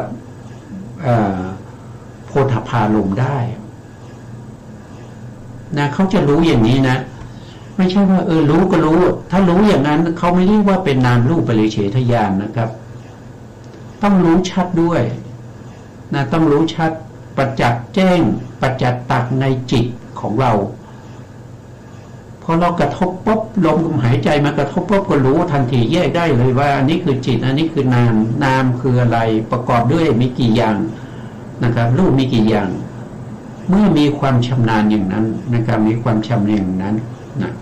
โพธพารมได้นะเขาจะรู้อย่างนี้นะไม่ใช่ว่ารู้ก็รู้ถ้ารู้อย่างนั้นเขาไม่เรียกว่าเป็นนามรูปปริเฉทญาณนะครับต้องรู้ชัดด้วยนะต้องรู้ชัดประจักษ์แจ้งประจักษ์ตักในจิตของเราพอเรากระทบปุ๊บลมหายใจมากระทบปุ๊บก็รู้ทันทีแยกได้เลยว่าอันนี้คือจิตอันนี้คือนามคืออะไรประกอบด้วยมีกี่อย่างนะครับรูปมีกี่อย่างเมื่อมีความชำนาญอย่างนั้นนะครับมีความชำนาญอย่างนั้นนะ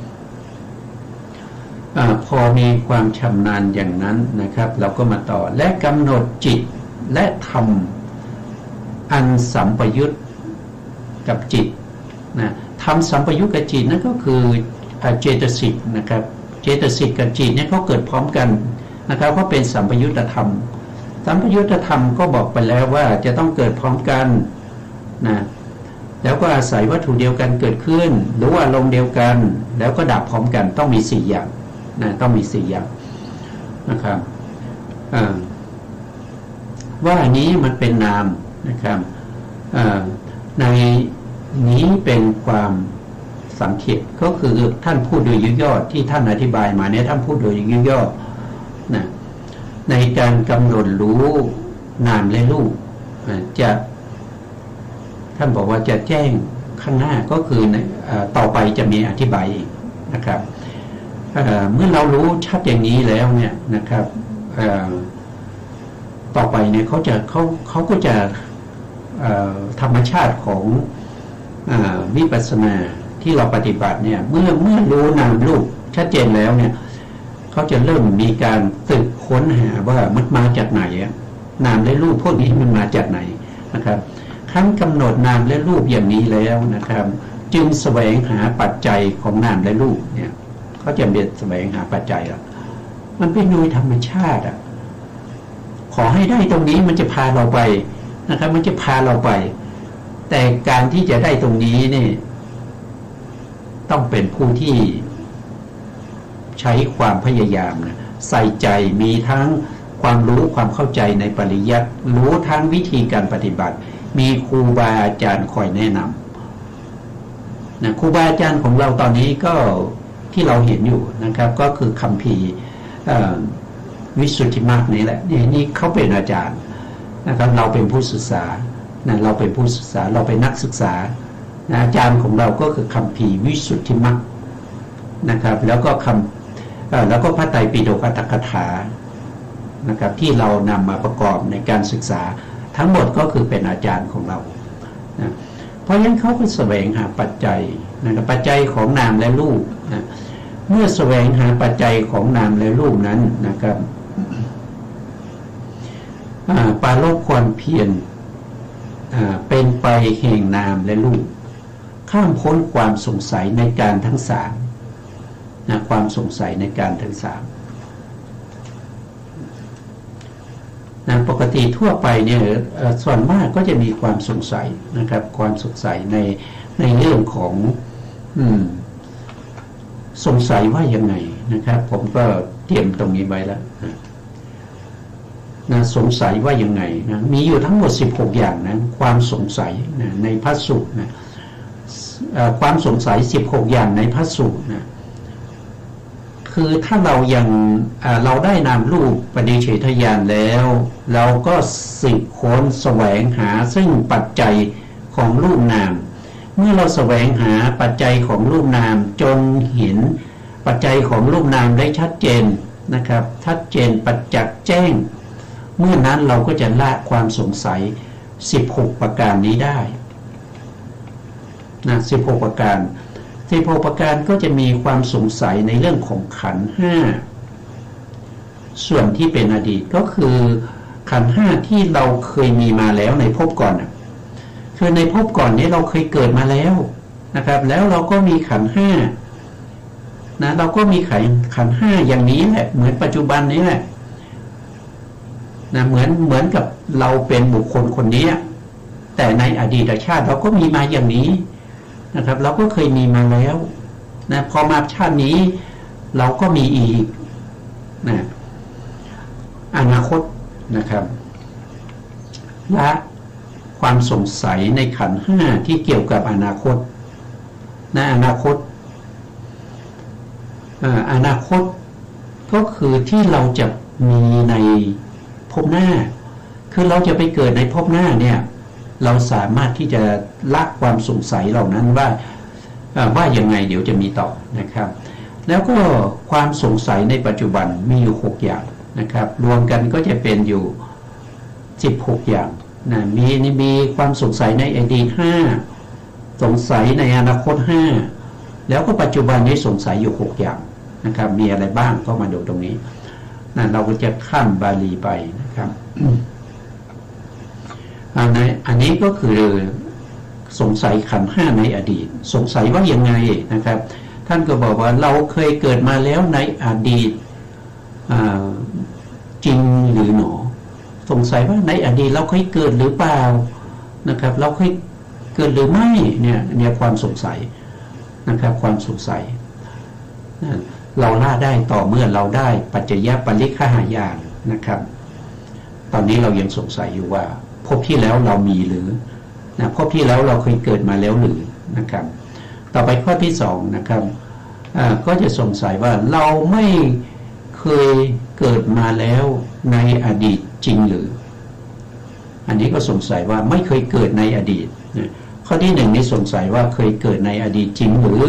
พอมีความชำนาญอย่างนั้นนะครับเราก็มาต่อและกำหนดจิตและธรรมอันสัมปยุตกับจิตนะทำสัมปยุตกับจิตนั่นก็คือเจตสิกนะครับเจตสิกกับจิตเนี่ยเขาเกิดพร้อมกันนะครับก็เป็นสัมปยุตธรรมสัมปยุตธรรมก็บอกไปแล้วว่าจะต้องเกิดพร้อมกันนะแล้วก็อาศัยวัตถุเดียวกันเกิดขึ้นหรือว่าอารมณ์เดียวกันแล้วก็ดับพร้อมกันต้องมี4อย่างนะต้องมี4อย่างนะครับว่าอันนี้มันเป็นนามนะครับในนี้เป็นความสังเขปก็คือท่านพูดโดยย่อๆที่ท่านอธิบายมาเนี่ยท่านพูดโดยย่อๆนะในการกำหนดรู้นามและรูปจะท่านบอกว่าจะแจ้งข้างหน้าก็คือต่อไปจะมีอธิบายอีกนะครับเมื่อเรารู้ชัดอย่างนี้แล้วเนี่ยนะครับต่อไปเนี่ยเขาก็จะธรรมชาติของวิปัสสนาที่เราปฏิบัติเนี่ยเมื่อรู้นามรูปชัดเจนแล้วเนี่ยเขาจะเริ่มมีการสืบค้นหาว่ามันมาจากไหนนามและรูปพวกนี้มันมาจากไหนนะครับครั้งกำหนดนามและรูปอย่างนี้แล้วนะครับจึงแสวงหาปัจจัยของนามและรูปเนี่ยเขาจะเบียดแสวงหาปัจจัยละมันเป็นโดยธรรมชาติขอให้ได้ตรงนี้มันจะพาเราไปนะครับมันจะพาเราไปแต่การที่จะได้ตรงนี้เนี่ยต้องเป็นผู้ที่ใช้ความพยายามนะใส่ใจมีทั้งความรู้ความเข้าใจในปริยัติรู้ทั้งวิธีการปฏิบัติมีครูบาอาจารย์คอยแนะนำนะครูบาอาจารย์ของเราตอนนี้ก็ที่เราเห็นอยู่นะครับก็คือคัมภีร์วิสุทธิมรรคนี่แหละนี่เขาเป็นอาจารย์นะครับเราเป็นผู้ศึกษานะเราเป็นผู้ศึกษาเราเป็นนักศึกษานะอาจารย์ของเราก็คือคัมภีร์วิสุทธิมรรคนะครับแล้วก็พระไตรปิฎกอัตถกถานะครับที่เรานำมาประกอบในการศึกษาทั้งหมดก็คือเป็นอาจารย์ของเรานะเพราะฉะนั้นเขาก็แสวงหาปัจจัยนะครับปัจจัยของนามและรูปนะเมื่อแสวงหาปัจจัยของนามและรูปนั้นนะครับปาโลกความเพียรเป็นไปแห่งนามและรูปข้ามพ้นความสงสัยในการทั้งสามนะความสงสัยในการทั้งสามนะปกติทั่วไปเนี่ยส่วนมากก็จะมีความสงสัยนะครับความสงสัยในเรื่องของสงสัยว่ายังไงนะครับผมก็เตรียมตรงนี้ไว้แล้วนะ นะสงสัยว่ายังไงนะมีอยู่ทั้งหมด16อย่างนะความสงสัยนะในพระสูตรนะความสงสัย16อย่างในพระสูตรนะคือถ้าเรายังเราได้นามรูปปฏิเฉทญาณแล้วเราก็สืบค้นแสวงหาซึ่งปัจจัยของรูปนามเมื่อเราแสวงหาปัจจัยของรูปนามจนเห็นปัจจัยของรูปนามได้ชัดเจนนะครับชัดเจนประจักษ์แจ้งเมื่อนั้นเราก็จะละความสงสัย16ประการนี้ได้นะ16ประการ16ประการก็จะมีความสงสัยในเรื่องของขันธ์5ส่วนที่เป็นอดีตก็คือขันธ์5ที่เราเคยมีมาแล้วในภพก่อนคือในภพก่อนนี้เราเคยเกิดมาแล้วนะครับแล้วเราก็มีขันธ์5นะเราก็มีขันธ์5อย่างนี้แหละเหมือนปัจจุบันนี้แหละนะเหมือนกับเราเป็นบุคคลคนนี้แต่ในอดีตชาติเราก็มีมาอย่างนี้นะครับเราก็เคยมีมาแล้วนะพอมาชาตินี้เราก็มีอีกนะอนาคตนะครับและความสงสัยในขันธ์5ที่เกี่ยวกับอนาคตนะอนาคตก็คือที่เราจะมีในภพหน้าคือเราจะไปเกิดในภพหน้าเนี่ยเราสามารถที่จะละความสงสัยเหล่านั้นว่ายังไงเดี๋ยวจะมีต่อนะครับแล้วก็ความสงสัยในปัจจุบันมีอยู่6อย่างนะครับรวมกันก็จะเป็นอยู่16อย่างนะมีความสงสัยในอดีต5สงสัยในอนาคต5แล้วก็ปัจจุบันนี้สงสัยอยู่6อย่างนะครับมีอะไรบ้างก็มาดูตรงนี้นะเราก็จะข้ามบาลีไปนะครับอันนี้ก็คือสงสัยขันธ์5ในอดีตสงสัยว่ายังไงนะครับท่านก็บอกว่าเราเคยเกิดมาแล้วในอดีตจริงหรือหนอสงสัยว่าในอดีตเราเคยเกิดหรือเปล่านะครับเราเคยเกิดหรือไม่เนี่ยความสงสัยนะครับความสงสัยเราละได้ต่อเมื่อเราได้ปัจจยปริฆหายานนะครับตอนนี้เรายังสงสัยอยู่ว่าภพที่แล้วเรามีหรือนะภพที่แล้วเราเคยเกิดมาแล้วหรือนะครับต่อไปข้อที่2นะครับก็จะสงสัยว่าเราไม่เคยเกิดมาแล้วในอดีตจริงหรืออันนี้ก็สงสัยว่าไม่เคยเกิดในอดีตนะข้อที่1นี่สงสัยว่าเคยเกิดในอดีตจริงหรือ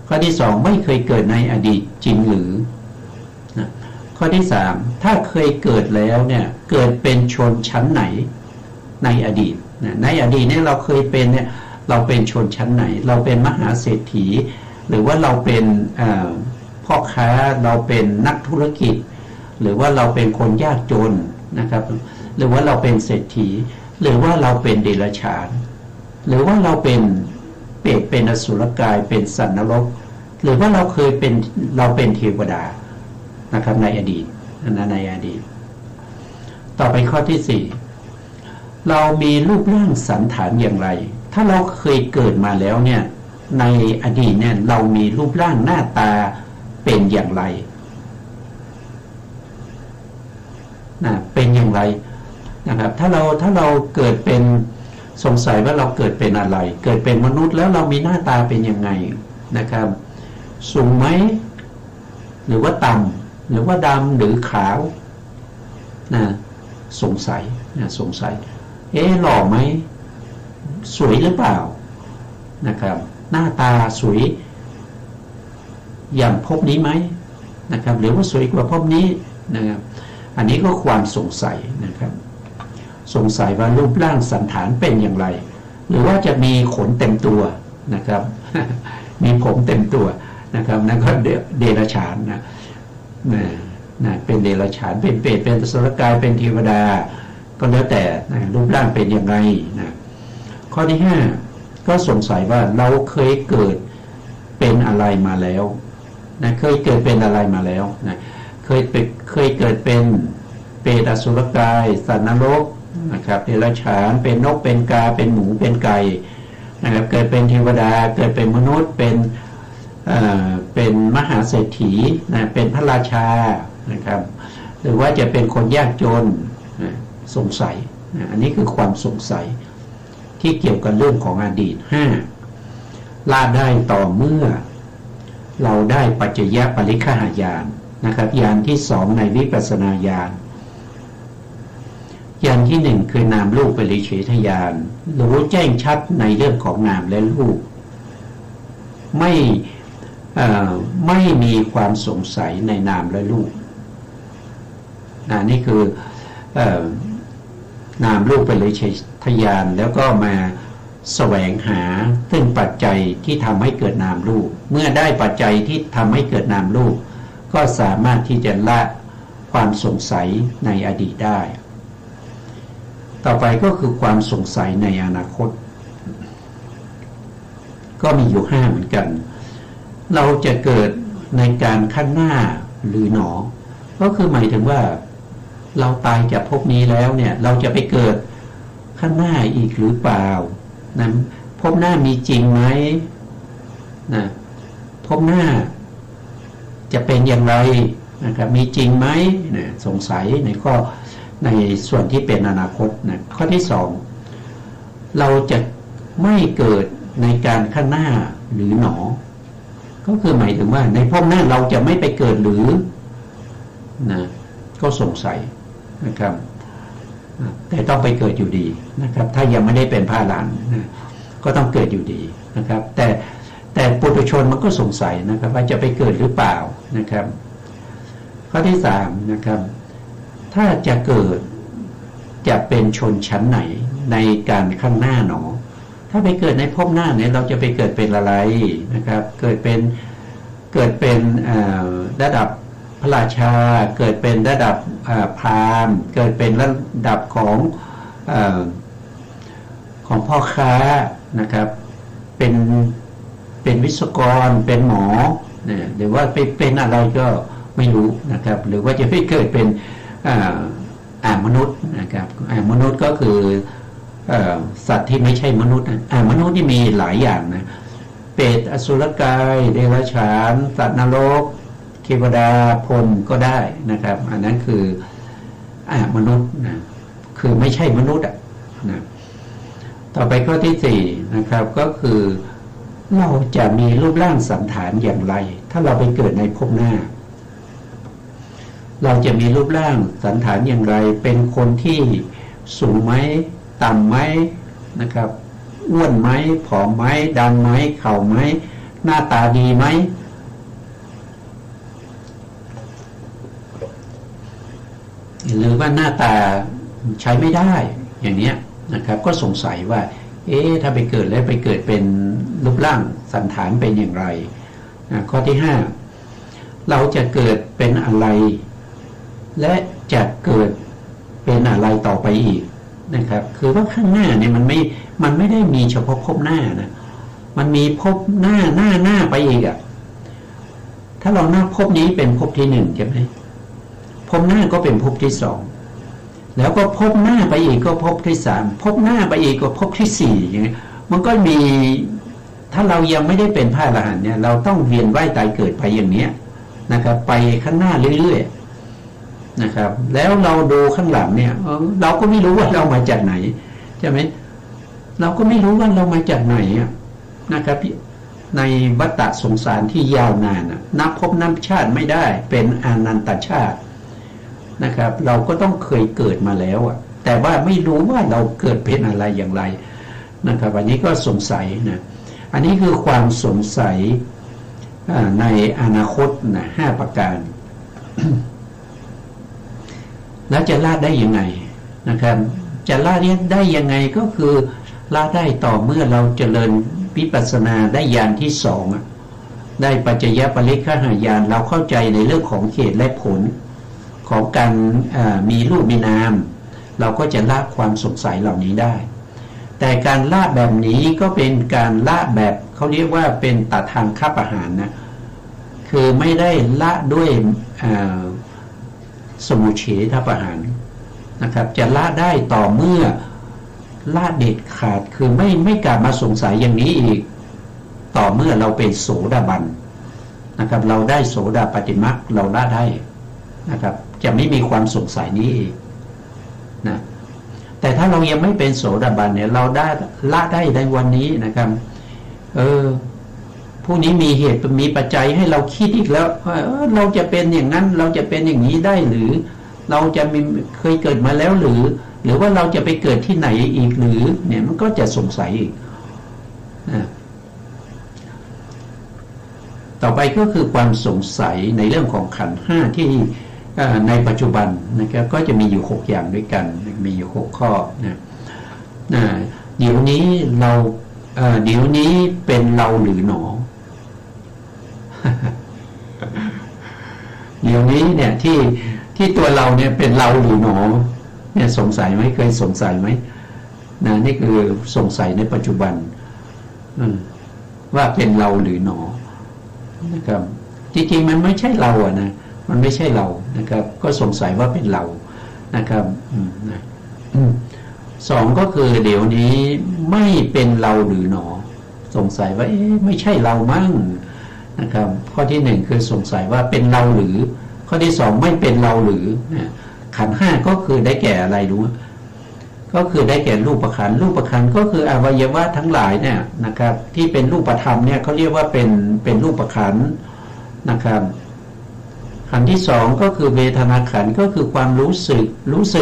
ข้อที่2ไม่เคยเกิดในอดีตจริงหรือนะข้อที่3ถ้าเคยเกิดแล้วเนี่ยเกิดเป็นชนชั้นไหนในอดีตในอดีตเนี่ยเราเคยเป็นเนี่ยเราเป็นชนชั้นไหนเราเป็นมหาเศรษฐีหรือว่าเราเป็นพ่อค้าเราเป็นนักธุรกิจหรือว่าเราเป็นคนยากจนนะครับหรือว่าเราเป็นเศรษฐีหรือว่าเราเป็นเดรัจฉานหรือว่าเราเป็นเปรตเป็นอสุรกายเป็นสัตว์นรกหรือว่าเราเป็นเทวดานะครับในอดีตในอดีตต่อไปข้อที่4เรามีรูปร่างสันฐานอย่างไรถ้าเราเคยเกิดมาแล้วเนี่ยในอดีตเนี่ยเรามีรูปร่างหน้าตาเป็นอย่างไรนะเป็นอย่างไรนะครับถ้าเราเกิดเป็นสงสัยว่าเราเกิดเป็นอะไรเกิดเป็นมนุษย์แล้วเรามีหน้าตาเป็นยังไงนะครับสูงไหมหรือว่าต่ำหรือว่าดำหรือขาวนะสงสัยหล่อไหมสวยหรือเปล่านะครับหน้าตาสวยอย่างภพนี้ไหมนะครับหรือว่าสวยกว่าภพนี้นะครับอันนี้ก็ความสงสัยนะครับสงสัยว่ารูปร่างสันฐานเป็นอย่างไรหรือว่าจะมีขนเต็มตัวนะครับ มีผมเต็มตัวนะครับนั่นก็เดรัจฉานนะเป็นเดรัจฉานเป็นเปรตเป็นอสุรกายเป็นเทวดาก็แล้วแต่รูปร่างเป็นยังไงนะข้อที่5ก็สงสัยว่าเราเคยเกิดเป็นอะไรมาแล้วนะเคยเกิดเป็นอะไรมาแล้วนะเคยเกิดเป็นเปรตอสุรกายสัตว์นรกนะครับเดรัจฉานเป็นนกเป็นกาเป็นหมูเป็นไก่นะครับเกิดเป็นเทวดาเกิดเป็นมนุษย์เป็นมหาเศรษฐีนะเป็นพระราชานะครับหรือว่าจะเป็นคนยากจน สงสัยนะอันนี้คือความสงสัยที่เกี่ยวกับเรื่องของอดีตละได้ต่อเมื่อเราได้ปัจจยปริฆหญาณนะครับญาณที่สองในวิปัสสนาญาณญาณที่หนึ่งคือนามรูปปริเฉทญาณรู้แจ้งชัดในเรื่องของนามและรูปไม่มีความสงสัยในนามและรูปนี่คือนามรูปปริเฉทญาณแล้วก็มาแสวงหาซึ่งปัจจัยที่ทำให้เกิดนามรูปเมื่อได้ปัจจัยที่ทำให้เกิดนามรูปก็สามารถที่จะละความสงสัยในอดีตได้ต่อไปก็คือความสงสัยในอนาคตก็มีอยู่5เหมือนกันเราจะเกิดในการข้างหน้าหรือหนอก็คือหมายถึงว่าเราตายจากภพนี้แล้วเนี่ยเราจะไปเกิดข้างหน้าอีกหรือเปล่านะภพหน้ามีจริงไหมนะภพหน้าจะเป็นอย่างไรนะครับมีจริงไหมนะสงสัยในส่วนที่เป็นอนาคตนะข้อที่2เราจะไม่เกิดในการข้างหน้าหรือหนอก็คือหมายถึงว่าในภพหน้าเราจะไม่ไปเกิดหรือนะก็สงสัยนะครับแต่ต้องไปเกิดอยู่ดีนะครับถ้ายังไม่ได้เป็นพระอรหันต์นะก็ต้องเกิดอยู่ดีนะครับแต่ปุถุชนมันก็สงสัยนะครับว่าจะไปเกิดหรือเปล่านะครับข้อที่3นะครับถ้าจะเกิดจะเป็นชนชั้นไหนในการข้างหน้าหนอถ้าไปเกิดในภพหน้าเนี่ยเราจะไปเกิดเป็นอะไรนะครับเกิดเป็นระดับพระราชาเกิดเป็นระดับพราหมณ์เกิดเป็นระดับของพ่อค้านะครับเป็นวิศวกรเป็นหมอเนี่ยหรือว่าไปเป็นอะไรก็ไม่รู้นะครับหรือว่าจะไปเกิดเป็นมนุษย์นะครับมนุษย์ก็คือสัตว์ที่ไม่ใช่มนุษย์มนุษย์ที่มีหลายอย่างนะเปรตอสุรกายเดรัจฉานสัตว์นรกเทวดาพรหมก็ได้นะครับอันนั้นคือมนุษย์นะคือไม่ใช่มนุษย์นะต่อไปข้อที่4นะครับก็คือเราจะมีรูปร่างสันฐานอย่างไรถ้าเราไปเกิดในภพหน้าเราจะมีรูปร่างสันฐานอย่างไรเป็นคนที่สูงไหมต่ำไหมนะครับอ้วนไหมผอมไหมดำไหมเข่าไหมหน้าตาดีไหมหรือว่าหน้าตาใช้ไม่ได้อย่างนี้นะครับก็สงสัยว่าถ้าไปเกิดแล้วไปเกิดเป็นรูปร่างสันฐานเป็นอย่างไรข้อที่5เราจะเกิดเป็นอะไรและจะเกิดเป็นอะไรต่อไปอีกนะครับคือว่าข้างหน้าเนี่ยมันไม่ได้มีเฉพาะภพหน้านะมันมีภพหน้าไปอีกถ้าเราหน้าภพนี้เป็นภพที่1ใช่ไหมภพหน้าก็เป็นภพที่2แล้วก็ภพหน้าไปอีกก็ภพที่3ภพหน้าไปอีกก็ภพที่4อย่างเงี้ยมันก็มีถ้าเรายังไม่ได้เป็นพระอรหันต์เนี่ยเราต้องเวียนว่ายตายเกิดไปอย่างเนี้ยนะครับไปข้างหน้าเรื่อยๆนะครับแล้วเราดูข้างหลังเนี่ยเราก็ไม่รู้ว่าเรามาจากไหนใช่ไหมเราก็ไม่รู้ว่าเรามาจากไหนนะครับในวัฏฏะสงสารที่ยาวนานนับภพนับชาติไม่ได้เป็นอนันตชาตินะครับเราก็ต้องเคยเกิดมาแล้วแต่ว่าไม่รู้ว่าเราเกิดเป็นอะไรอย่างไรนะครับอันนี้ก็สงสัยนะอันนี้คือความสงสัยในอนาคตนะ5ประการ แล้วจะละได้ยังไงนะครับจะละได้ยังไงก็คือละได้ต่อเมื่อเราเจริญวิปัสสนาได้ญาณที่2ได้ปัจจยปริฆหญาณเราเข้าใจในเรื่องของเหตุและผลของการมีรูปมีนามเราก็จะละความสงสัยเหล่านี้ได้แต่การละแบบนี้ก็เป็นการละแบบเขาเรียกว่าเป็นตัดทางคับอาหารนะคือไม่ได้ละด้วยสมุเฉทประหารนะครับจะละได้ต่อเมื่อละเด็ดขาดคือไม่กลับมาสงสัยอย่างนี้อีกต่อเมื่อเราเป็นโสดาบันนะครับเราได้โสดาปัตติมรรคเราละได้นะครับจะไม่มีความสงสัยนี้อีกนะ แต่ถ้าเรายังไม่เป็นโสดาบันเนี่ยเราได้ละได้ในวันนี้นะครับผู้นี้มีเหตุมีปัจจัยให้เราคิดอีกแล้วว่าเราจะเป็นอย่างนั้นเราจะเป็นอย่างนี้ได้หรือเราจะเคยเกิดมาแล้วหรือว่าเราจะไปเกิดที่ไหนอีกหรือเนี่ยมันก็จะสงสัยอีกต่อไปก็คือความสงสัยในเรื่องของขันธ์ห้าที่ในปัจจุบันนะครับก็จะมีอยู่6อย่างด้วยกันมีอยู่6ข้อนะเดี๋ยวนี้เดี๋ยวนี้เป็นเราหรือหนอ เดี๋ยวนี้เนี่ยที่ตัวเราเนี่ยเป็นเราหรือหนอเนี่ยสงสัยไหมเคยสงสัยไหมนี่คือสงสัยในปัจจุบันว่าเป็นเราหรือหนอนะครับจริงๆมันไม่ใช่เราอะนะมันไม่ใช่เรานะครับก็สงสัยว่าเป็นเรานะครับสองก็คือเดี๋ยวนี้ไม่เป็นเราหรือหนอสงสัยว่าไม่ใช่เรามั่งนะครับข้อที่หนึ่งคือสงสัยว่าเป็นเราหรือข้อที่สองไม่เป็นเราหรือขันธ์ห้าก็คือได้แก่อะไรรู้ก็คือได้แก่รูปขันธ์รูปขันธ์ก็คืออวัยวะทั้งหลายเนี่ยนะครับที่เป็นรูปธรรมเนี่ยเขาเรียกว่าเป็นรูปขันธ์นะครับขันธ์ที่สองก็คือเวทนาขันธ์ก็คือความรู้สึ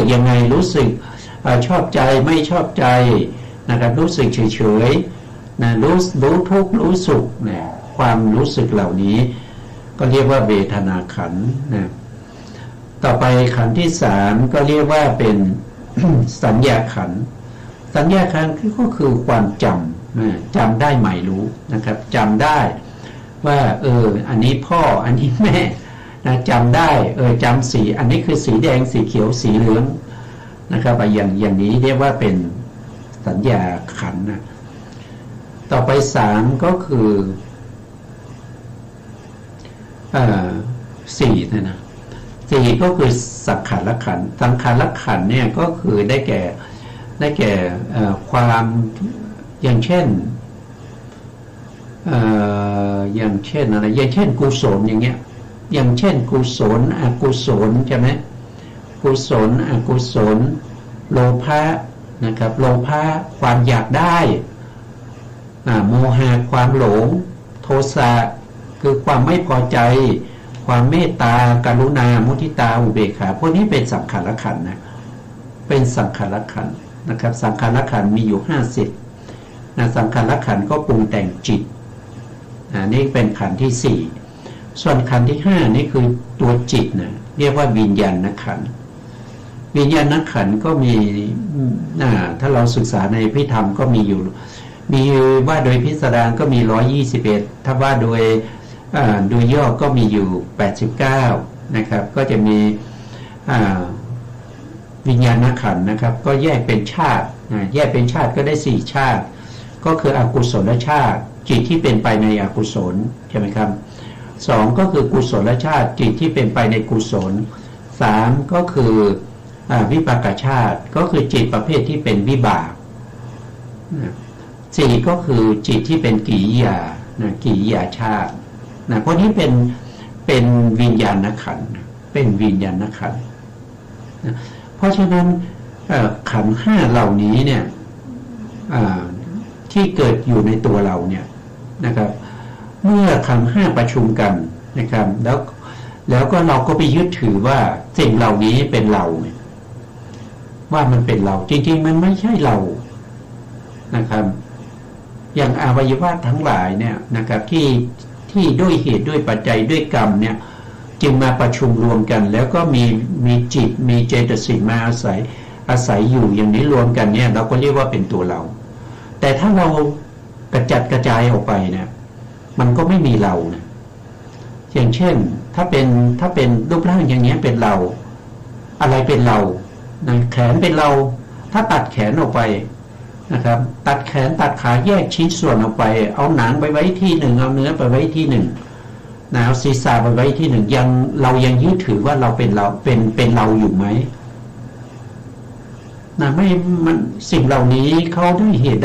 กยังไงรู้สึกชอบใจไม่ชอบใจนะครับรู้สึกเฉยๆนะรู้ทุกข์รู้สุขเนี่ยความรู้สึกเหล่านี้ก็เรียกว่าเวทนาขันธ์นะต่อไปขันธ์ที่สามก็เรียกว่าเป็น สัญญาขันธ์สัญญาขันธ์ก็คือความจำได้หมายรู้นะครับจำได้ว่าอันนี้พ่ออันนี้แม่นะจำได้จำสีอันนี้คือสีแดงสีเขียวสีเหลืองนะครับอย่างนี้เรียกว่าเป็นสัญญาขันธ์นะต่อไปสามก็คือสี่นะสี่ก็คือสังขารขันธ์สังขารขันธ์เนี่ยก็คือได้แก่ความอย่างเช่นอะไรอย่างเช่นกุศลอย่างเงี้ยอย่างเช่นกุศลอกุศลใช่ไหมกุศลอกุศลโลภะนะครับโลภะความอยากได้โมหะความหลงโทสะคือความไม่พอใจความเมตตากรุณามุทิตาอุเบกขาพวกนี้เป็นสังขารขันธ์นะเป็นสังขารขันธ์นะครับสังขารขันธ์มีอยู่50สังขารขันธ์ก็ปรุงแต่งจิตนี่เป็นขันธ์ที่สี่ส่วนขันธ์ที่ห้านี่คือตัวจิตนะเรียกว่าวิญญาณขันธ์วิญญาณขันธ์ก็มีถ้าเราศึกษาในพิธรรมก็มีว่าโดยพิสดารก็มี121ถ้าว่าโดยย่อก็มีอยู่89นะครับก็จะมีวิญญาณขันธ์นะครับก็แยกเป็นชาติแยกเป็นชาติก็ได้4ชาติก็คืออกุศลชาติจิตที่เป็นไปในอกุศลใช่ไหมครับ2ก็คือกุศลชาติจิตที่เป็นไปในกุศล3ก็คือวิปากชาติก็คือจิตประเภทที่เป็นวิบาก4ก็คือจิตที่เป็นกิริยาชาติพวกนี้เป็นวิญญาณขันธ์เป็นวิญญาณขันธ์เพราะฉะนั้นขันธ์ห้าเหล่านี้เนี่ยที่เกิดอยู่ในตัวเราเนี่ยนะครับเมื่อขันธ์ห้าประชุมกันนะครับแล้วก็เราก็ไปยึดถือว่าสิ่งเหล่านี้เป็นเราว่ามันเป็นเราจริงๆมันไม่ใช่เรานะครับอย่างอวัยวะทั้งหลายเนี่ยนะครับที่ด้วยเหตุด้วยปัจจัยด้วยกรรมเนี่ยจึงมาประชุมรวมกันแล้วก็มีจิตมีเจตสิกมาอาศัยอยู่อย่างนี้รวมกันเนี่ยเราก็เรียกว่าเป็นตัวเราแต่ถ้าเรากระจัดกระจายออกไปเนี่ยมันก็ไม่มีเรานะอย่างเช่นถ้าเป็นรูปร่างอย่างนี้เป็นเราอะไรเป็นเราแขนเป็นเราถ้าตัดแขนออกไปนะครับตัดแขนตัดขาแยกชิ้นส่วนออกไปเอาหนังไปไว้ที่หนึ่งเอาเนื้อไปไว้ที่หนึ่งเอาศีรษะไปไว้ที่หนึ่งเรายังยึดถือว่าเราเป็นเราอยู่ไหมไม่มันสิ่งเหล่านี้เขาได้เหตุ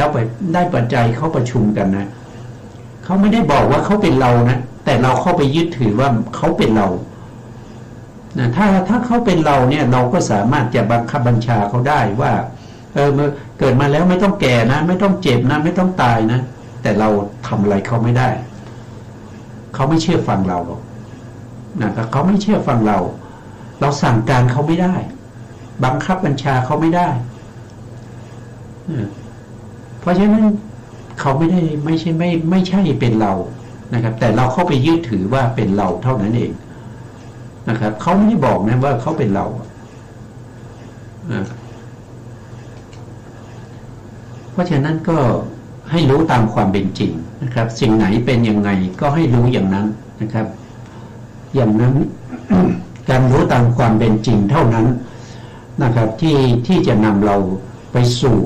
ได้ปัจจัยเขาประชุมกันนะเขาไม่ได้บอกว่าเขาเป็นเรานะแต่เราเข้าไปยึดถือว่าเขาเป็นเราถ้าเขาเป็นเราเนี่ยเราก็สามารถจะบังคับบัญชาเขาได้ว่า เมื่อเกิดมาแล้วไม่ต้องแก่นะไม่ต้องเจ็บนะไม่ต้องตายนะแต่เราทำอะไรเขาไม่ได้เขาไม่เชื่อฟังเราหรอกนะครับเขาไม่เชื่อฟังเราสั่งการเขาไม่ได้บังคับบัญชาเขาไม่ได้เพราะฉะนั้นเขาไม่ใช่เป็นเรานะครับแต่เราเข้าไปยึดถือว่าเป็นเราเท่านั้นเองนะครับเขาไม่ได้บอกนะว่าเขาเป็นเราเพราะฉะนั้นก็ให้รู้ตามความเป็นจริงนะครับสิ่งไหนเป็นยังไงก็ให้รู้อย่างนั้นนะครับอย่างนั้น การรู้ตามความเป็นจริงเท่านั้นนะครับที่จะนำเราไปสู่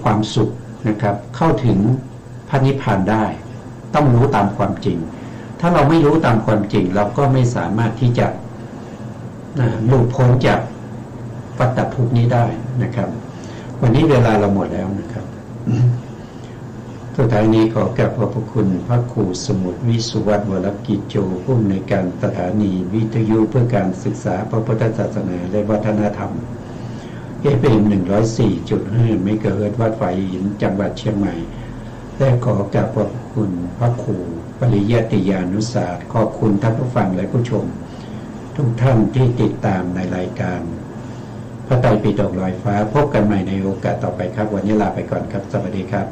ความสุขนะครับเข้าถึงพระนิพพานได้ต้องรู้ตามความจริงถ้าเราไม่รู้ตามความจริงเราก็ไม่สามารถที่จะหลุดพ้นจากวัฏภพนี้ได้นะครับวันนี้เวลาเราหมดแล้วนะครับ สุดท้ายนี้ขอกราบขอบพระคุณพระครูสมุทรวิสุวัฒน์วรกิจโจผู้อำนวยการสถานีวิทยุเพื่อการศึกษาพระพุทธศาสนาและวัฒนธรรมFM 104.5 เมกะเฮิรตซ์วัดฝายหินจังหวัดเชียงใหม่และขอกราบขอบคุณพระครูปริยัติยานุศาสตร์ขอบคุณท่านผู้ฟังและผู้ชมทุกท่านที่ติดตามในรายการพระไตรปิฎกลอยฟ้าพบกันใหม่ในโอกาสต่อไปครับวันนี้ลาไปก่อนครับสวัสดีครับ